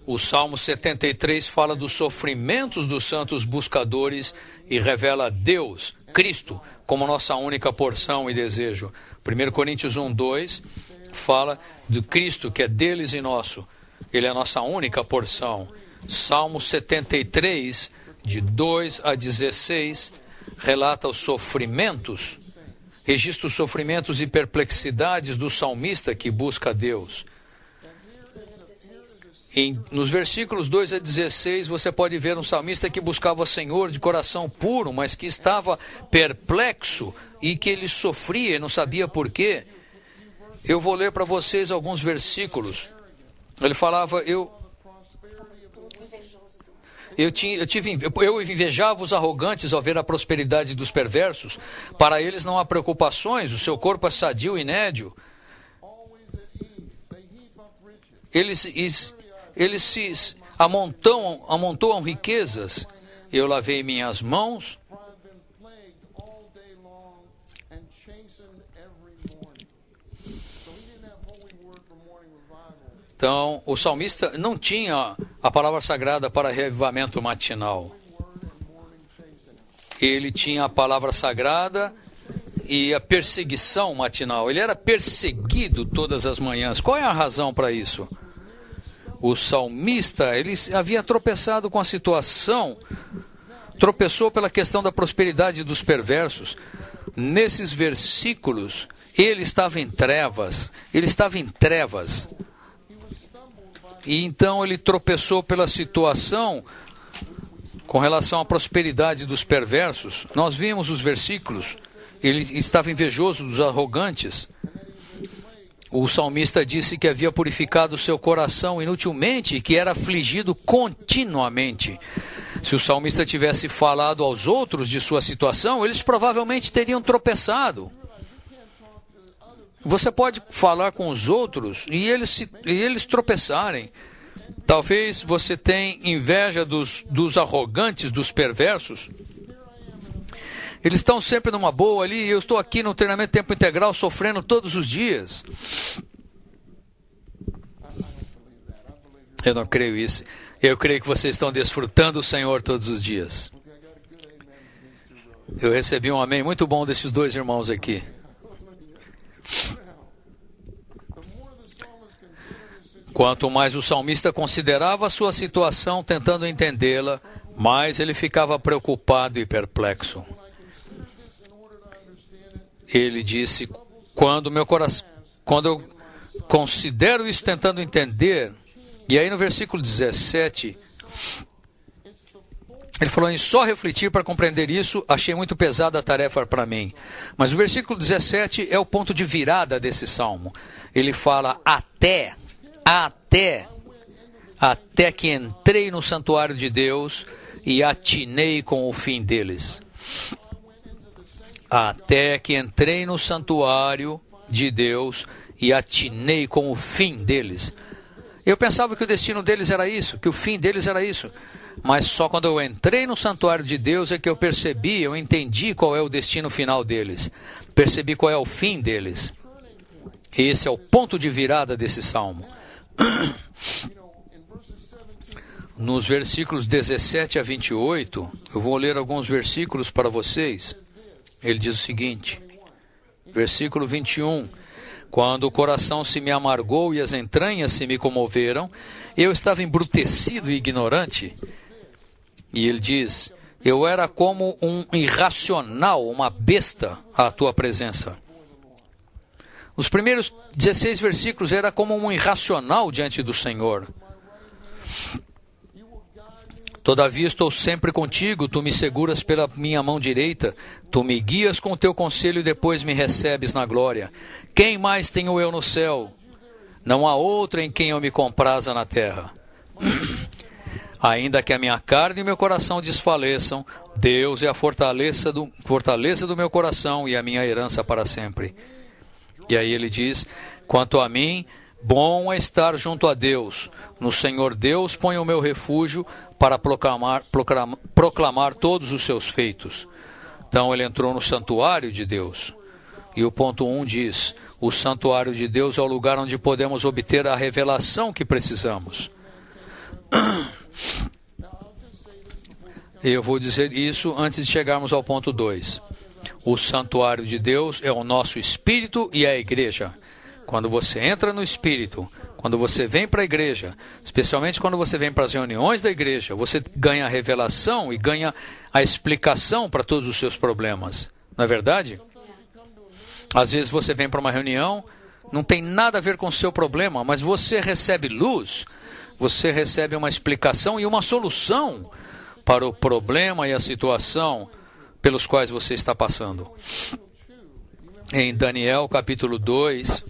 O Salmo 73 fala dos sofrimentos dos santos buscadores e revela Deus, Cristo, como nossa única porção e desejo. 1 Coríntios 1:2 fala do Cristo, que é deles e nosso. Ele é a nossa única porção. Salmo 73, de 2 a 16, relata os sofrimentos, registra os sofrimentos e perplexidades do salmista que busca Deus. Nos versículos 2 a 16, você pode ver um salmista que buscava o Senhor de coração puro, mas que estava perplexo e que ele sofria e não sabia por quê. Eu vou ler para vocês alguns versículos. Ele falava: eu invejava os arrogantes ao ver a prosperidade dos perversos. Para eles não há preocupações, o seu corpo é sadio e nédio. Eles se amontoam riquezas. Eu lavei minhas mãos. Então, o salmista não tinha a palavra sagrada para revivamento matinal. Ele tinha a palavra sagrada e a perseguição matinal. Ele era perseguido todas as manhãs. Qual é a razão para isso? O salmista, ele havia tropeçado com a situação, tropeçou pela questão da prosperidade dos perversos. Nesses versículos, ele estava em trevas. E então ele tropeçou pela situação com relação à prosperidade dos perversos. Nós vimos os versículos. Ele estava invejoso dos arrogantes. O salmista disse que havia purificado o seu coração inutilmente e que era afligido continuamente. Se o salmista tivesse falado aos outros de sua situação, eles provavelmente teriam tropeçado. Você pode falar com os outros e eles tropeçarem. Talvez você tenha inveja dos arrogantes, dos perversos. Eles estão sempre numa boa ali, e eu estou aqui no treinamento tempo integral sofrendo todos os dias. Eu não creio isso. Eu creio que vocês estão desfrutando o Senhor todos os dias. Eu recebi um amém muito bom desses dois irmãos aqui. Quanto mais o salmista considerava a sua situação, tentando entendê-la, mais ele ficava preocupado e perplexo. Ele disse: quando eu considero isso tentando entender, e aí no versículo 17, ele falou: em só refletir para compreender isso, achei muito pesada a tarefa para mim. Mas o versículo 17 é o ponto de virada desse salmo. Ele fala: até que entrei no santuário de Deus e atinei com o fim deles. Até que entrei no santuário de Deus e atinei com o fim deles. Eu pensava que o destino deles era isso, que o fim deles era isso. Mas só quando eu entrei no santuário de Deus é que eu percebi, eu entendi qual é o destino final deles. Percebi qual é o fim deles. E esse é o ponto de virada desse salmo. Nos versículos 17 a 28, eu vou ler alguns versículos para vocês. Ele diz o seguinte, versículo 21, quando o coração se me amargou e as entranhas se me comoveram, eu estava embrutecido e ignorante. E ele diz, eu era como um irracional, uma besta à tua presença. Os primeiros 16 versículos era como um irracional diante do Senhor. Todavia estou sempre contigo, tu me seguras pela minha mão direita, tu me guias com o teu conselho e depois me recebes na glória. Quem mais tenho eu no céu? Não há outro em quem eu me compraza na terra. Ainda que a minha carne e meu coração desfaleçam, Deus é a fortaleza do meu coração e a minha herança para sempre. E aí ele diz, quanto a mim, bom é estar junto a Deus. No Senhor Deus ponho o meu refúgio para proclamar todos os seus feitos. Então ele entrou no santuário de Deus. E o ponto 1 diz, o santuário de Deus é o lugar onde podemos obter a revelação que precisamos. Eu vou dizer isso antes de chegarmos ao ponto 2. O santuário de Deus é o nosso espírito e a igreja. Quando você entra no espírito, quando você vem para a igreja, especialmente quando você vem para as reuniões da igreja, você ganha a revelação e ganha a explicação para todos os seus problemas. Não é verdade? Às vezes você vem para uma reunião, não tem nada a ver com o seu problema, mas você recebe luz, você recebe uma explicação e uma solução para o problema e a situação pelos quais você está passando. Em Daniel capítulo 2,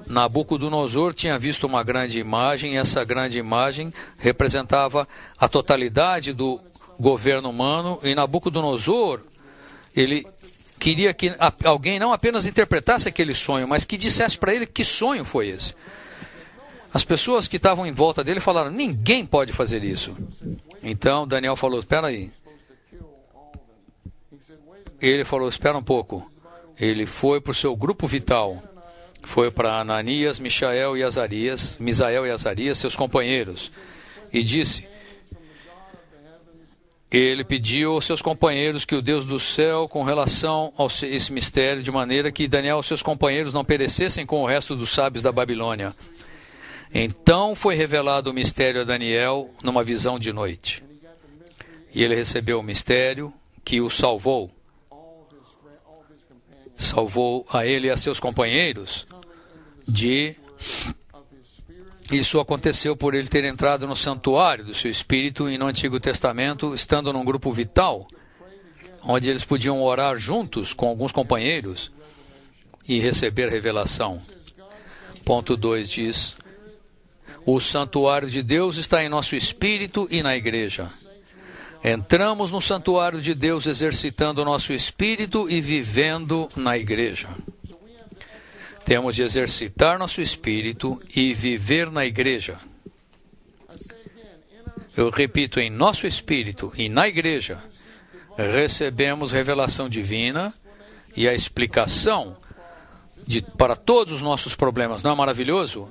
Nabucodonosor tinha visto uma grande imagem, e essa grande imagem representava a totalidade do governo humano, e Nabucodonosor, ele queria que alguém não apenas interpretasse aquele sonho, mas que dissesse para ele que sonho foi esse. As pessoas que estavam em volta dele falaram, ninguém pode fazer isso. Então Daniel falou, espera aí. Ele falou, espera um pouco. Ele foi para o seu grupo vital. Foi para Ananias, Misael e Azarias, seus companheiros. E disse, ele pediu aos seus companheiros que o Deus do céu, com relação a esse mistério, de maneira que Daniel e seus companheiros não perecessem com o resto dos sábios da Babilônia. Então foi revelado o mistério a Daniel numa visão de noite. E ele recebeu o mistério que o salvou. Salvou a ele e a seus companheiros Isso aconteceu por ele ter entrado no santuário do seu espírito e no Antigo Testamento, estando num grupo vital, onde eles podiam orar juntos com alguns companheiros e receber revelação. Ponto 2 diz, o santuário de Deus está em nosso espírito e na igreja. Entramos no santuário de Deus exercitando o nosso espírito e vivendo na igreja. Temos de exercitar nosso espírito e viver na igreja. Eu repito, em nosso espírito e na igreja, recebemos revelação divina e a explicação para todos os nossos problemas. Não é maravilhoso?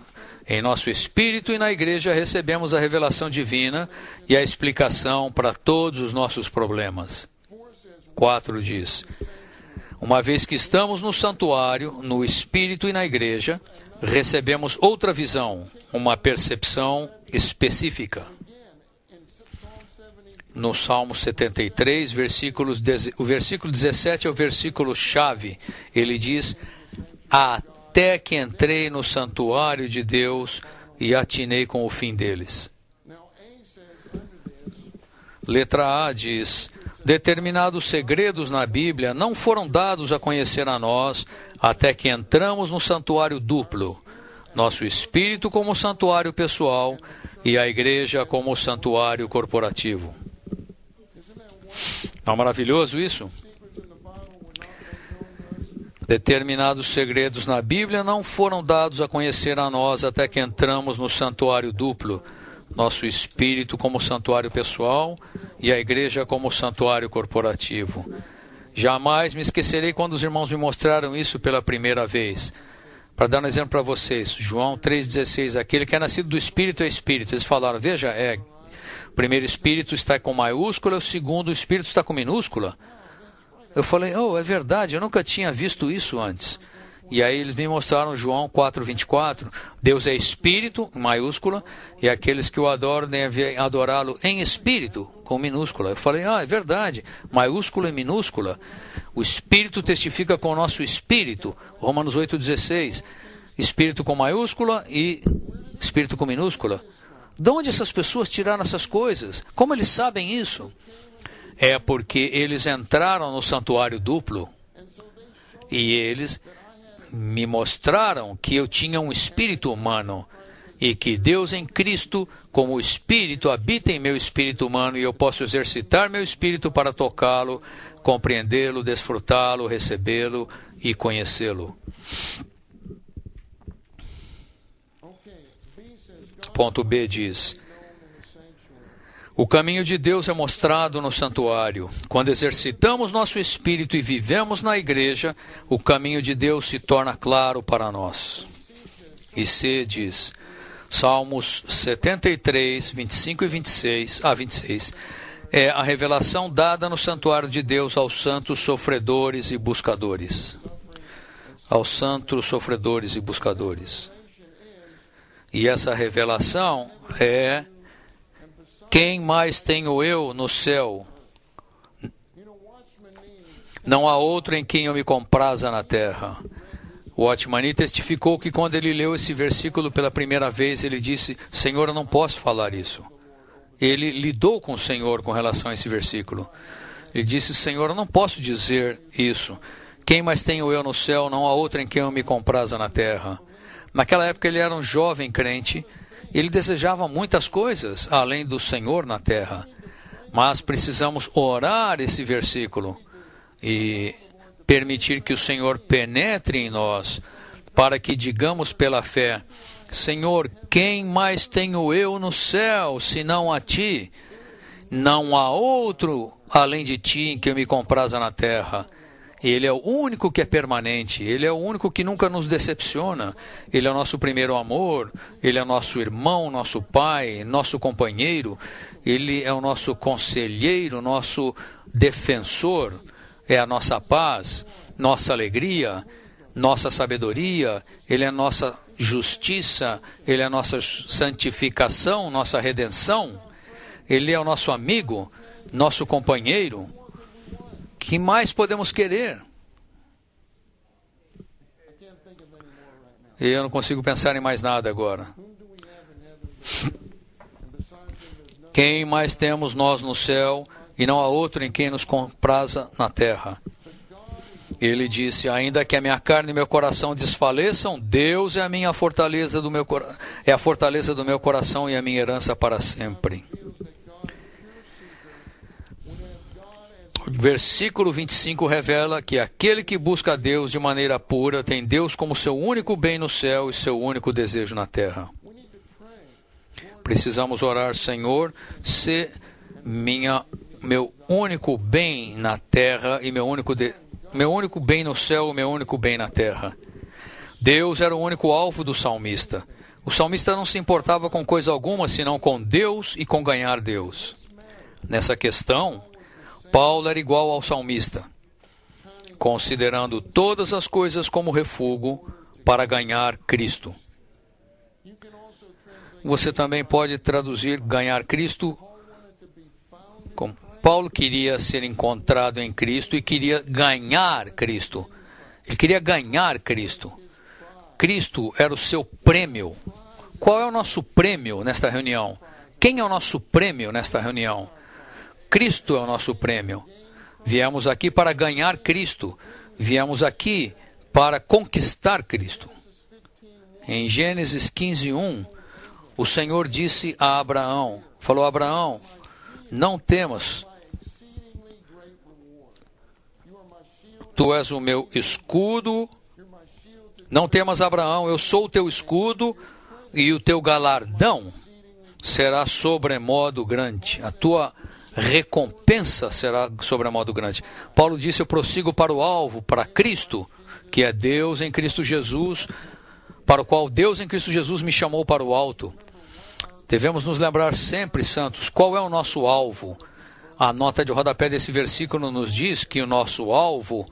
Em nosso espírito e na igreja recebemos a revelação divina e a explicação para todos os nossos problemas. 4 diz, uma vez que estamos no santuário, no espírito e na igreja, recebemos outra visão, uma percepção específica. No Salmo 73, o versículo 17 é o versículo chave. Ele diz, até que entrei no santuário de Deus e atinei com o fim deles. Letra A diz, determinados segredos na Bíblia não foram dados a conhecer a nós até que entramos no santuário duplo, nosso espírito como santuário pessoal e a igreja como santuário corporativo. Não é maravilhoso isso? Determinados segredos na Bíblia não foram dados a conhecer a nós até que entramos no santuário duplo, nosso espírito como santuário pessoal e a igreja como santuário corporativo. Jamais me esquecerei quando os irmãos me mostraram isso pela primeira vez. Para dar um exemplo para vocês, João 3,16, aquele que é nascido do Espírito é Espírito. Eles falaram, veja, o primeiro Espírito está com maiúscula, o segundo Espírito está com minúscula. Eu falei, é verdade, eu nunca tinha visto isso antes. E aí eles me mostraram João 4,24, Deus é Espírito, em maiúscula, e aqueles que o adoram devem adorá-lo em Espírito, com minúscula. Eu falei, é verdade, maiúscula e minúscula. O Espírito testifica com o nosso Espírito, Romanos 8,16, Espírito com maiúscula e Espírito com minúscula. De onde essas pessoas tiraram essas coisas? Como eles sabem isso? É porque eles entraram no santuário duplo e eles me mostraram que eu tinha um espírito humano e que Deus em Cristo, como Espírito, habita em meu espírito humano e eu posso exercitar meu espírito para tocá-lo, compreendê-lo, desfrutá-lo, recebê-lo e conhecê-lo. Ponto B diz: o caminho de Deus é mostrado no santuário. Quando exercitamos nosso espírito e vivemos na igreja, o caminho de Deus se torna claro para nós. E C diz, Salmos 73, 25 e 26, 26, é a revelação dada no santuário de Deus aos santos sofredores e buscadores. Aos santos sofredores e buscadores. E essa revelação é: quem mais tenho eu no céu? Não há outro em quem eu me compraza na terra. O Watchman testificou que quando ele leu esse versículo pela primeira vez, ele disse, Senhor, eu não posso falar isso. Ele lidou com o Senhor com relação a esse versículo. Ele disse, Senhor, eu não posso dizer isso. Quem mais tenho eu no céu? Não há outro em quem eu me compraza na terra. Naquela época ele era um jovem crente. Ele desejava muitas coisas além do Senhor na terra. Mas precisamos orar esse versículo e permitir que o Senhor penetre em nós, para que digamos pela fé, Senhor, quem mais tenho eu no céu, senão a Ti? Não há outro além de Ti em que eu me compraza na terra. Ele é o único que é permanente, Ele é o único que nunca nos decepciona. Ele é o nosso primeiro amor, Ele é nosso irmão, nosso pai, nosso companheiro, Ele é o nosso conselheiro, nosso defensor, é a nossa paz, nossa alegria, nossa sabedoria, Ele é a nossa justiça, Ele é a nossa santificação, nossa redenção, Ele é o nosso amigo, nosso companheiro. Que mais podemos querer? Eu não consigo pensar em mais nada agora. Quem mais temos nós no céu, e não há outro em quem nos compraza na terra? Ele disse, ainda que a minha carne e meu coração desfaleçam, Deus é a minha fortaleza é a fortaleza do meu coração e a minha herança para sempre. O versículo 25 revela que aquele que busca a Deus de maneira pura tem Deus como seu único bem no céu e seu único desejo na terra. Precisamos orar, Senhor, se meu único bem na terra e meu único bem no céu e meu único bem na terra. Deus era o único alvo do salmista. O salmista não se importava com coisa alguma, senão com Deus e com ganhar Deus. Nessa questão, Paulo era igual ao salmista, considerando todas as coisas como refúgio para ganhar Cristo. Você também pode traduzir ganhar Cristo como Paulo queria ser encontrado em Cristo e queria ganhar Cristo. Ele queria ganhar Cristo. Cristo era o seu prêmio. Qual é o nosso prêmio nesta reunião? Quem é o nosso prêmio nesta reunião? Cristo é o nosso prêmio. Viemos aqui para ganhar Cristo. Viemos aqui para conquistar Cristo. Em Gênesis 15:1, o Senhor disse a Abraão, falou, Abraão, não temas, Tu és o meu escudo. Não temas, Abraão, eu sou o teu escudo, e o teu galardão será sobremodo grande. A tua recompensa será sobremodo grande. Paulo disse, eu prossigo para o alvo, para Cristo, que é Deus em Cristo Jesus, para o qual Deus em Cristo Jesus me chamou para o alto. Devemos nos lembrar sempre, santos, qual é o nosso alvo. A nota de rodapé desse versículo nos diz que o nosso alvo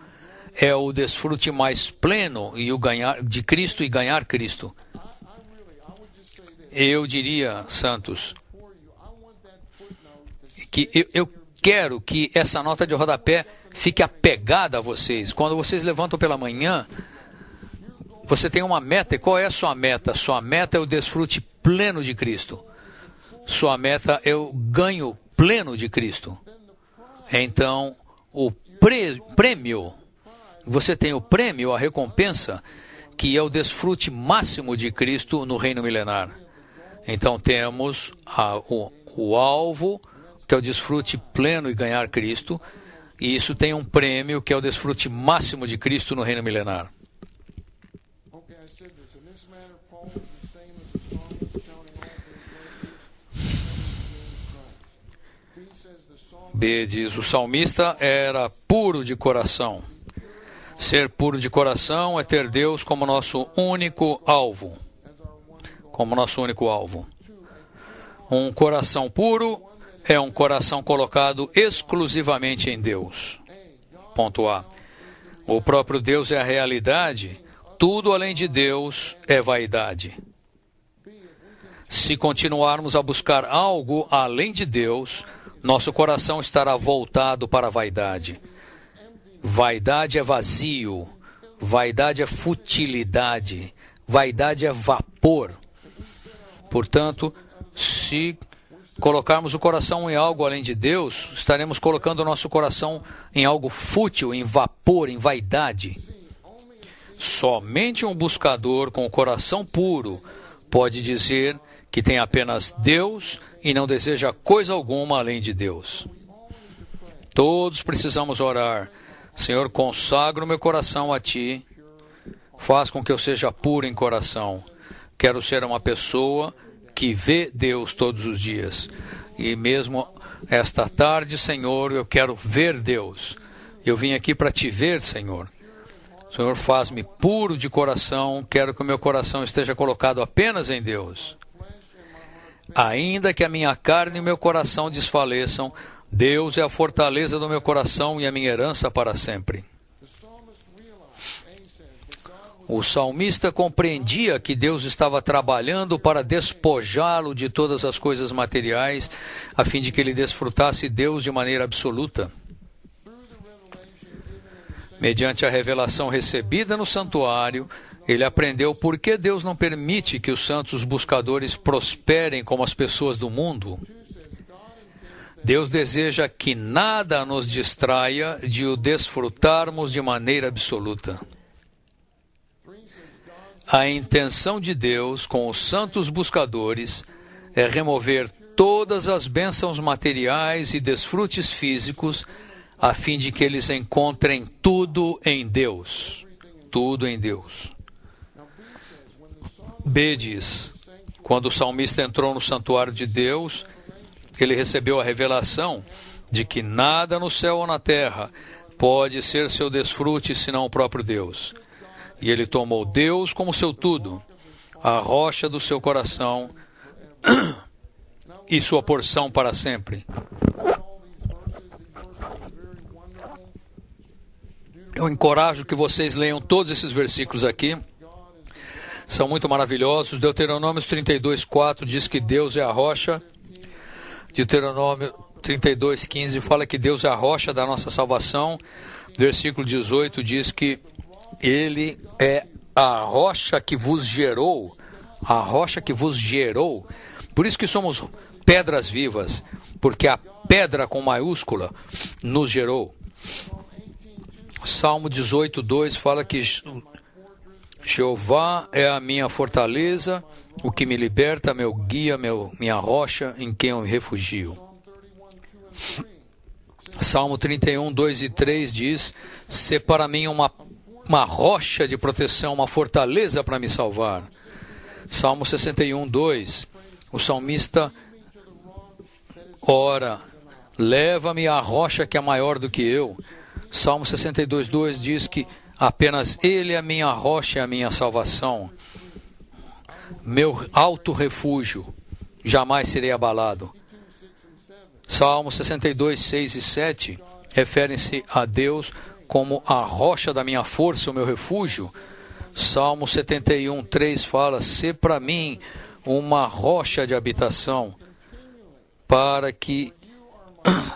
é o desfrute mais pleno e o ganhar de Cristo e ganhar Cristo. Eu diria, santos, que eu quero que essa nota de rodapé fique apegada a vocês. Quando vocês levantam pela manhã, você tem uma meta. E qual é a sua meta? Sua meta é o desfrute pleno de Cristo. Sua meta é o ganho pleno de Cristo. Então, o prêmio, você tem o prêmio, a recompensa, que é o desfrute máximo de Cristo no reino milenar. Então, temos o alvo, que é o desfrute pleno e ganhar Cristo, e isso tem um prêmio, que é o desfrute máximo de Cristo no reino milenar. B diz, o salmista era puro de coração. Ser puro de coração é ter Deus como nosso único alvo. Como nosso único alvo. Um coração puro é um coração colocado exclusivamente em Deus. Ponto A. O próprio Deus é a realidade. Tudo além de Deus é vaidade. Se continuarmos a buscar algo além de Deus, nosso coração estará voltado para a vaidade. Vaidade é vazio. Vaidade é futilidade. Vaidade é vapor. Portanto, se colocarmos o coração em algo além de Deus, estaremos colocando o nosso coração em algo fútil, em vapor, em vaidade. Somente um buscador com o coração puro pode dizer que tem apenas Deus e não deseja coisa alguma além de Deus. Todos precisamos orar. Senhor, consagra o meu coração a Ti. Faz com que eu seja puro em coração. Quero ser uma pessoa que vê Deus todos os dias. E mesmo esta tarde, Senhor, eu quero ver Deus. Eu vim aqui para Te ver, Senhor. Senhor, faz-me puro de coração. Quero que o meu coração esteja colocado apenas em Deus. Ainda que a minha carne e o meu coração desfaleçam, Deus é a fortaleza do meu coração e a minha herança para sempre. O salmista compreendia que Deus estava trabalhando para despojá-lo de todas as coisas materiais, a fim de que ele desfrutasse Deus de maneira absoluta. Mediante a revelação recebida no santuário, ele aprendeu por que Deus não permite que os santos buscadores prosperem como as pessoas do mundo. Deus deseja que nada nos distraia de o desfrutarmos de maneira absoluta. A intenção de Deus com os santos buscadores é remover todas as bênçãos materiais e desfrutes físicos, a fim de que eles encontrem tudo em Deus. Tudo em Deus. B diz, quando o salmista entrou no santuário de Deus, ele recebeu a revelação de que nada no céu ou na terra pode ser seu desfrute senão o próprio Deus. E ele tomou Deus como seu tudo, a rocha do seu coração e sua porção para sempre. Eu encorajo que vocês leiam todos esses versículos aqui. São muito maravilhosos. Deuteronômio 32:4 diz que Deus é a rocha. Deuteronômio 32:15 fala que Deus é a rocha da nossa salvação. Versículo 18 diz que Ele é a rocha que vos gerou. A rocha que vos gerou. Por isso que somos pedras vivas. Porque a pedra com maiúscula nos gerou. Salmo 18:2 fala que Jeová é a minha fortaleza, o que me liberta, meu guia, minha rocha, em quem eu me refugio. Salmo 31, 2 e 3 diz: "Sê para mim uma rocha de proteção, uma fortaleza para me salvar." Salmo 61, 2, o salmista ora: "Leva-me à rocha que é maior do que eu." Salmo 62, 2 diz que apenas Ele é a minha rocha e a minha salvação. Meu alto refúgio, jamais serei abalado. Salmo 62, 6 e 7 referem-se a Deus como a rocha da minha força, o meu refúgio. Salmo 71, 3 fala: "Sê para mim uma rocha de habitação, para que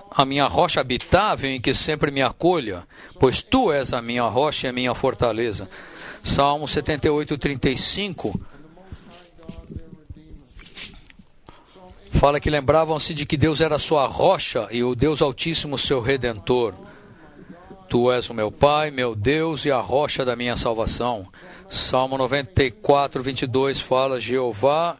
a minha rocha habitável em que sempre me acolha, pois tu és a minha rocha e a minha fortaleza." Salmo 78, 35 fala que lembravam-se de que Deus era sua rocha e o Deus Altíssimo seu Redentor. "Tu és o meu Pai, meu Deus e a rocha da minha salvação." Salmo 94, 22 fala: "Jeová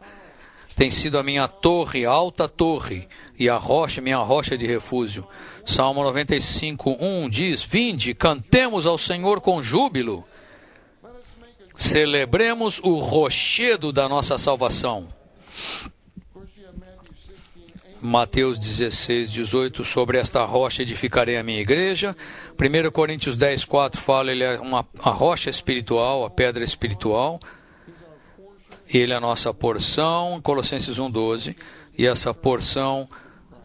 tem sido a minha torre, alta torre, e a rocha, minha rocha de refúgio." Salmo 95, 1 diz: "Vinde, cantemos ao Senhor com júbilo. Celebremos o rochedo da nossa salvação." Mateus 16, 18, sobre esta rocha edificarei a minha igreja. 1 Coríntios 10, 4 fala: ele é a rocha espiritual, a pedra espiritual. Ele é a nossa porção. Colossenses 1, 12. E essa porção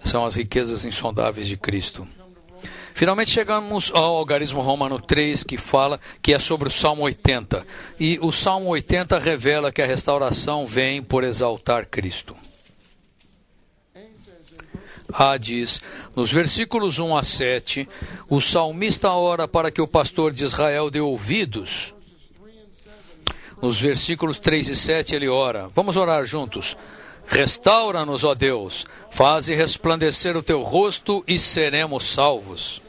são as riquezas insondáveis de Cristo. Finalmente chegamos ao algarismo romano 3, que fala que é sobre o Salmo 80. E o Salmo 80 revela que a restauração vem por exaltar Cristo. Diz, nos versículos 1 a 7, o salmista ora para que o pastor de Israel dê ouvidos. Nos versículos 3 e 7 ele ora. Vamos orar juntos. "Restaura-nos, ó Deus, faze resplandecer o teu rosto e seremos salvos."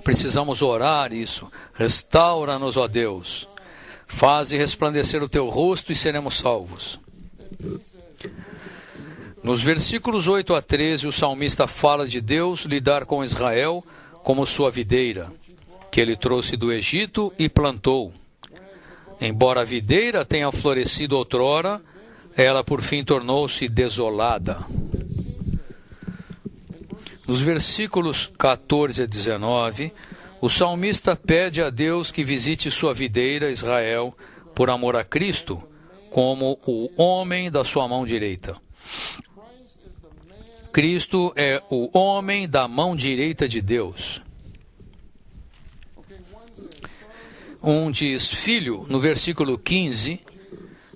Precisamos orar isso. Restaura-nos, ó Deus, faze resplandecer o teu rosto e seremos salvos. Nos versículos 8 a 13, o salmista fala de Deus lidar com Israel como sua videira, que ele trouxe do Egito e plantou. Embora a videira tenha florescido outrora, ela por fim tornou-se desolada. Nos versículos 14 a 19, o salmista pede a Deus que visite sua videira, Israel, por amor a Cristo, como o homem da sua mão direita. Cristo é o homem da mão direita de Deus. Um diz filho, no versículo 15,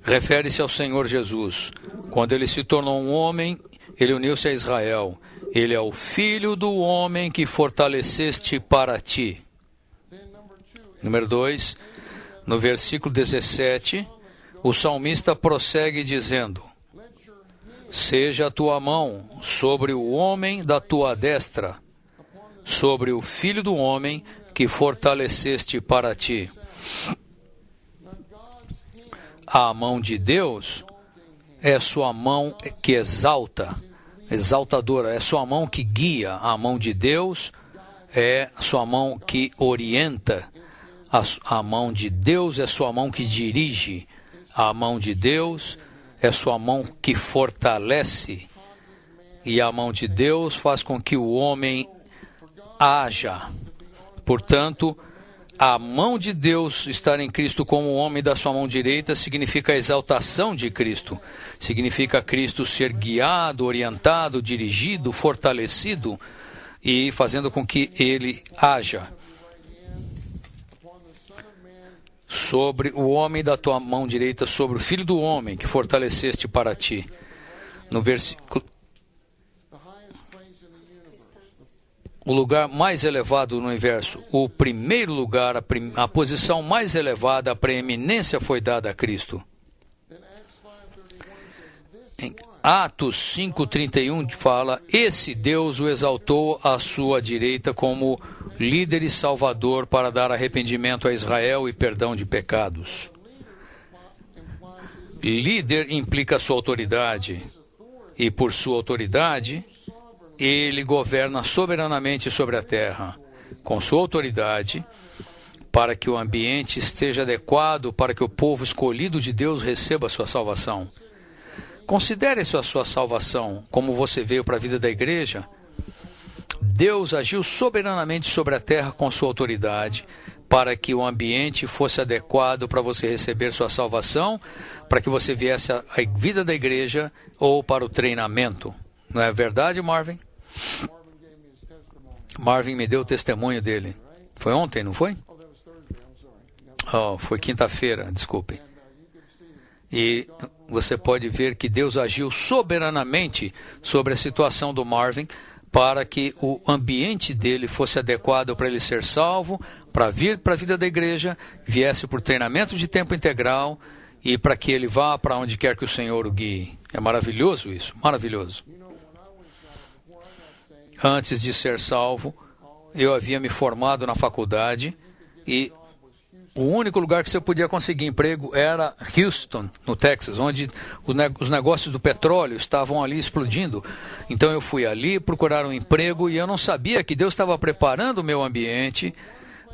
refere-se ao Senhor Jesus. Quando ele se tornou um homem, ele uniu-se a Israel. Ele é o filho do homem que fortaleceste para ti. Número 2, no versículo 17, o salmista prossegue dizendo: "Seja a tua mão sobre o homem da tua destra, sobre o filho do homem que fortaleceste para ti." A mão de Deus é sua mão que exalta, exaltadora, é sua mão que guia. A mão de Deus é sua mão que orienta. A mão de Deus é sua mão que dirige. A mão de Deus é sua mão que fortalece. E a mão de Deus faz com que o homem haja. Portanto, a mão de Deus estar em Cristo como o homem da sua mão direita significa a exaltação de Cristo. Significa Cristo ser guiado, orientado, dirigido, fortalecido e fazendo com que ele haja. Sobre o homem da tua mão direita, sobre o filho do homem que fortaleceste para ti. No versículo, o lugar mais elevado no universo, o primeiro lugar, a posição mais elevada, a preeminência foi dada a Cristo. Em Atos 5:31 fala: "Esse Deus o exaltou à sua direita como líder e salvador para dar arrependimento a Israel e perdão de pecados." Líder implica sua autoridade, e por sua autoridade, Ele governa soberanamente sobre a terra, com sua autoridade, para que o ambiente esteja adequado para que o povo escolhido de Deus receba a sua salvação. Considere a sua salvação como você veio para a vida da igreja. Deus agiu soberanamente sobre a terra com sua autoridade, para que o ambiente fosse adequado para você receber sua salvação, para que você viesse à vida da igreja ou para o treinamento. Não é verdade, Marvin? Marvin me deu o testemunho dele. Foi ontem, não foi? Foi quinta-feira, desculpe. E você pode ver que Deus agiu soberanamente sobre a situação do Marvin para que o ambiente dele fosse adequado para ele ser salvo, para vir para a vida da igreja, viesse por treinamento de tempo integral e para que ele vá para onde quer que o Senhor o guie. É maravilhoso isso, maravilhoso. Antes de ser salvo, eu havia me formado na faculdade e o único lugar que você podia conseguir emprego era Houston, no Texas, onde os negócios do petróleo estavam ali explodindo. Então eu fui ali procurar um emprego e eu não sabia que Deus estava preparando o meu ambiente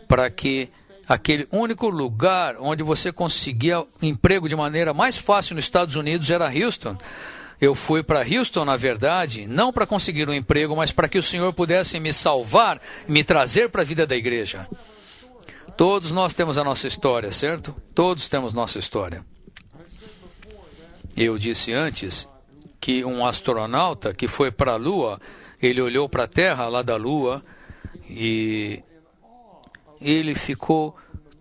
para que aquele único lugar onde você conseguia emprego de maneira mais fácil nos Estados Unidos era Houston. Eu fui para Houston, na verdade, não para conseguir um emprego, mas para que o Senhor pudesse me salvar, me trazer para a vida da igreja. Todos nós temos a nossa história, certo? Todos temos nossa história. Eu disse antes que um astronauta que foi para a Lua, ele olhou para a Terra lá da Lua e ele ficou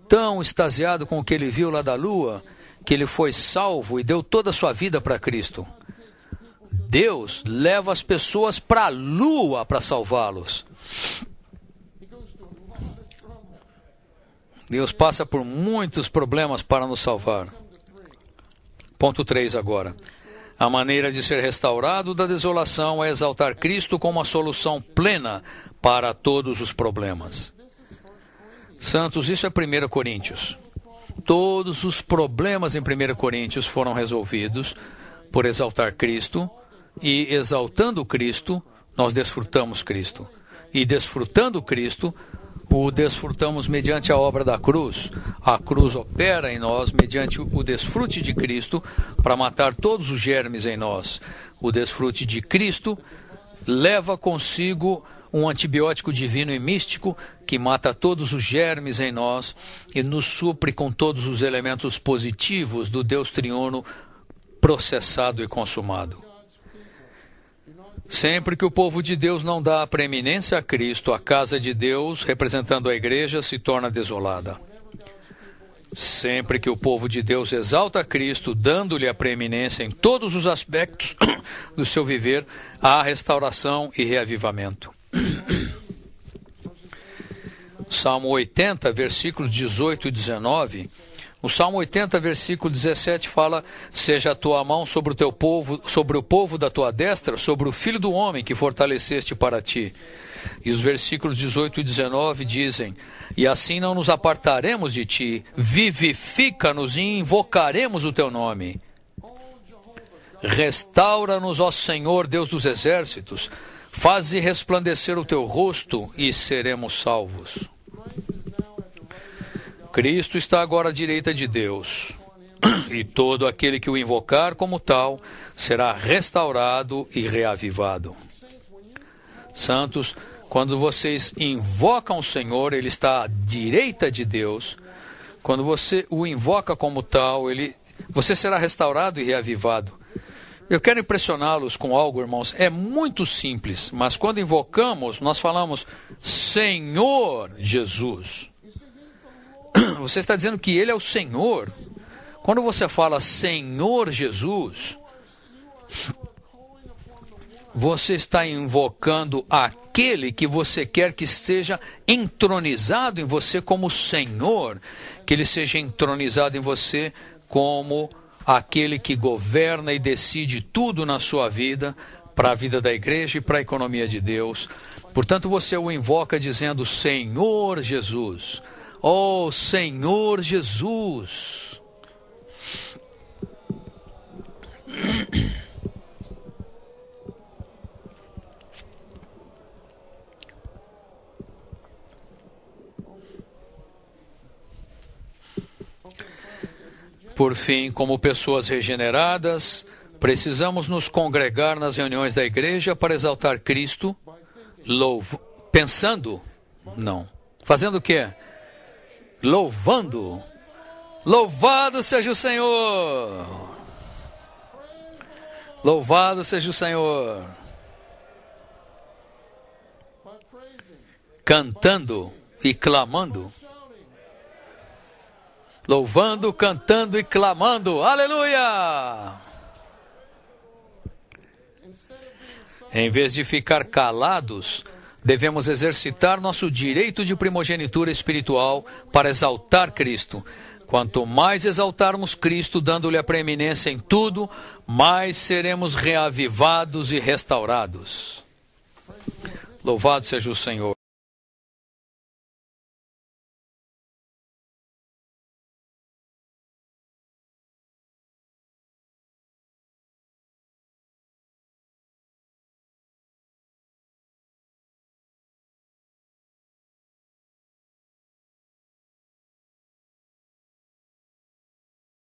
tão extasiado com o que ele viu lá da Lua que ele foi salvo e deu toda a sua vida para Cristo. Deus leva as pessoas para a Lua para salvá-los. Deus passa por muitos problemas para nos salvar. Ponto 3 agora. A maneira de ser restaurado da desolação é exaltar Cristo como a solução plena para todos os problemas. Santos, isso é 1 Coríntios. Todos os problemas em 1 Coríntios foram resolvidos por exaltar Cristo, e exaltando Cristo, nós desfrutamos Cristo. E desfrutando Cristo, o desfrutamos mediante a obra da cruz. A cruz opera em nós mediante o desfrute de Cristo para matar todos os germes em nós. O desfrute de Cristo leva consigo um antibiótico divino e místico que mata todos os germes em nós e nos supre com todos os elementos positivos do Deus triuno processado e consumado. Sempre que o povo de Deus não dá a preeminência a Cristo, a casa de Deus, representando a igreja, se torna desolada. Sempre que o povo de Deus exalta Cristo, dando-lhe a preeminência em todos os aspectos do seu viver, há restauração e reavivamento. Salmo 80, versículos 18 e 19... O Salmo 80, versículo 17 fala: seja a tua mão sobre o teu povo, sobre o povo da tua destra, sobre o filho do homem que fortaleceste para ti. E os versículos 18 e 19 dizem: e assim não nos apartaremos de ti, vivifica-nos e invocaremos o teu nome. Restaura-nos, ó Senhor, Deus dos exércitos, faze resplandecer o teu rosto e seremos salvos. Cristo está agora à direita de Deus, e todo aquele que o invocar como tal será restaurado e reavivado. Santos, quando vocês invocam o Senhor, Ele está à direita de Deus. Quando você o invoca como tal, você será restaurado e reavivado. Eu quero impressioná-los com algo, irmãos. É muito simples, mas quando invocamos, nós falamos Senhor Jesus. Você está dizendo que Ele é o Senhor. Quando você fala Senhor Jesus, você está invocando aquele que você quer que esteja entronizado em você como Senhor, que Ele seja entronizado em você como aquele que governa e decide tudo na sua vida, para a vida da igreja e para a economia de Deus. Portanto, você o invoca dizendo Senhor Jesus. Oh, Senhor Jesus. Por fim, como pessoas regeneradas, precisamos nos congregar nas reuniões da igreja para exaltar Cristo, pensando? Não. Fazendo o quê? Louvando. Louvado seja o Senhor! Louvado seja o Senhor! Cantando e clamando. Louvando, cantando e clamando. Aleluia! Em vez de ficar calados, devemos exercitar nosso direito de primogenitura espiritual para exaltar Cristo. Quanto mais exaltarmos Cristo, dando-lhe a preeminência em tudo, mais seremos reavivados e restaurados. Louvado seja o Senhor.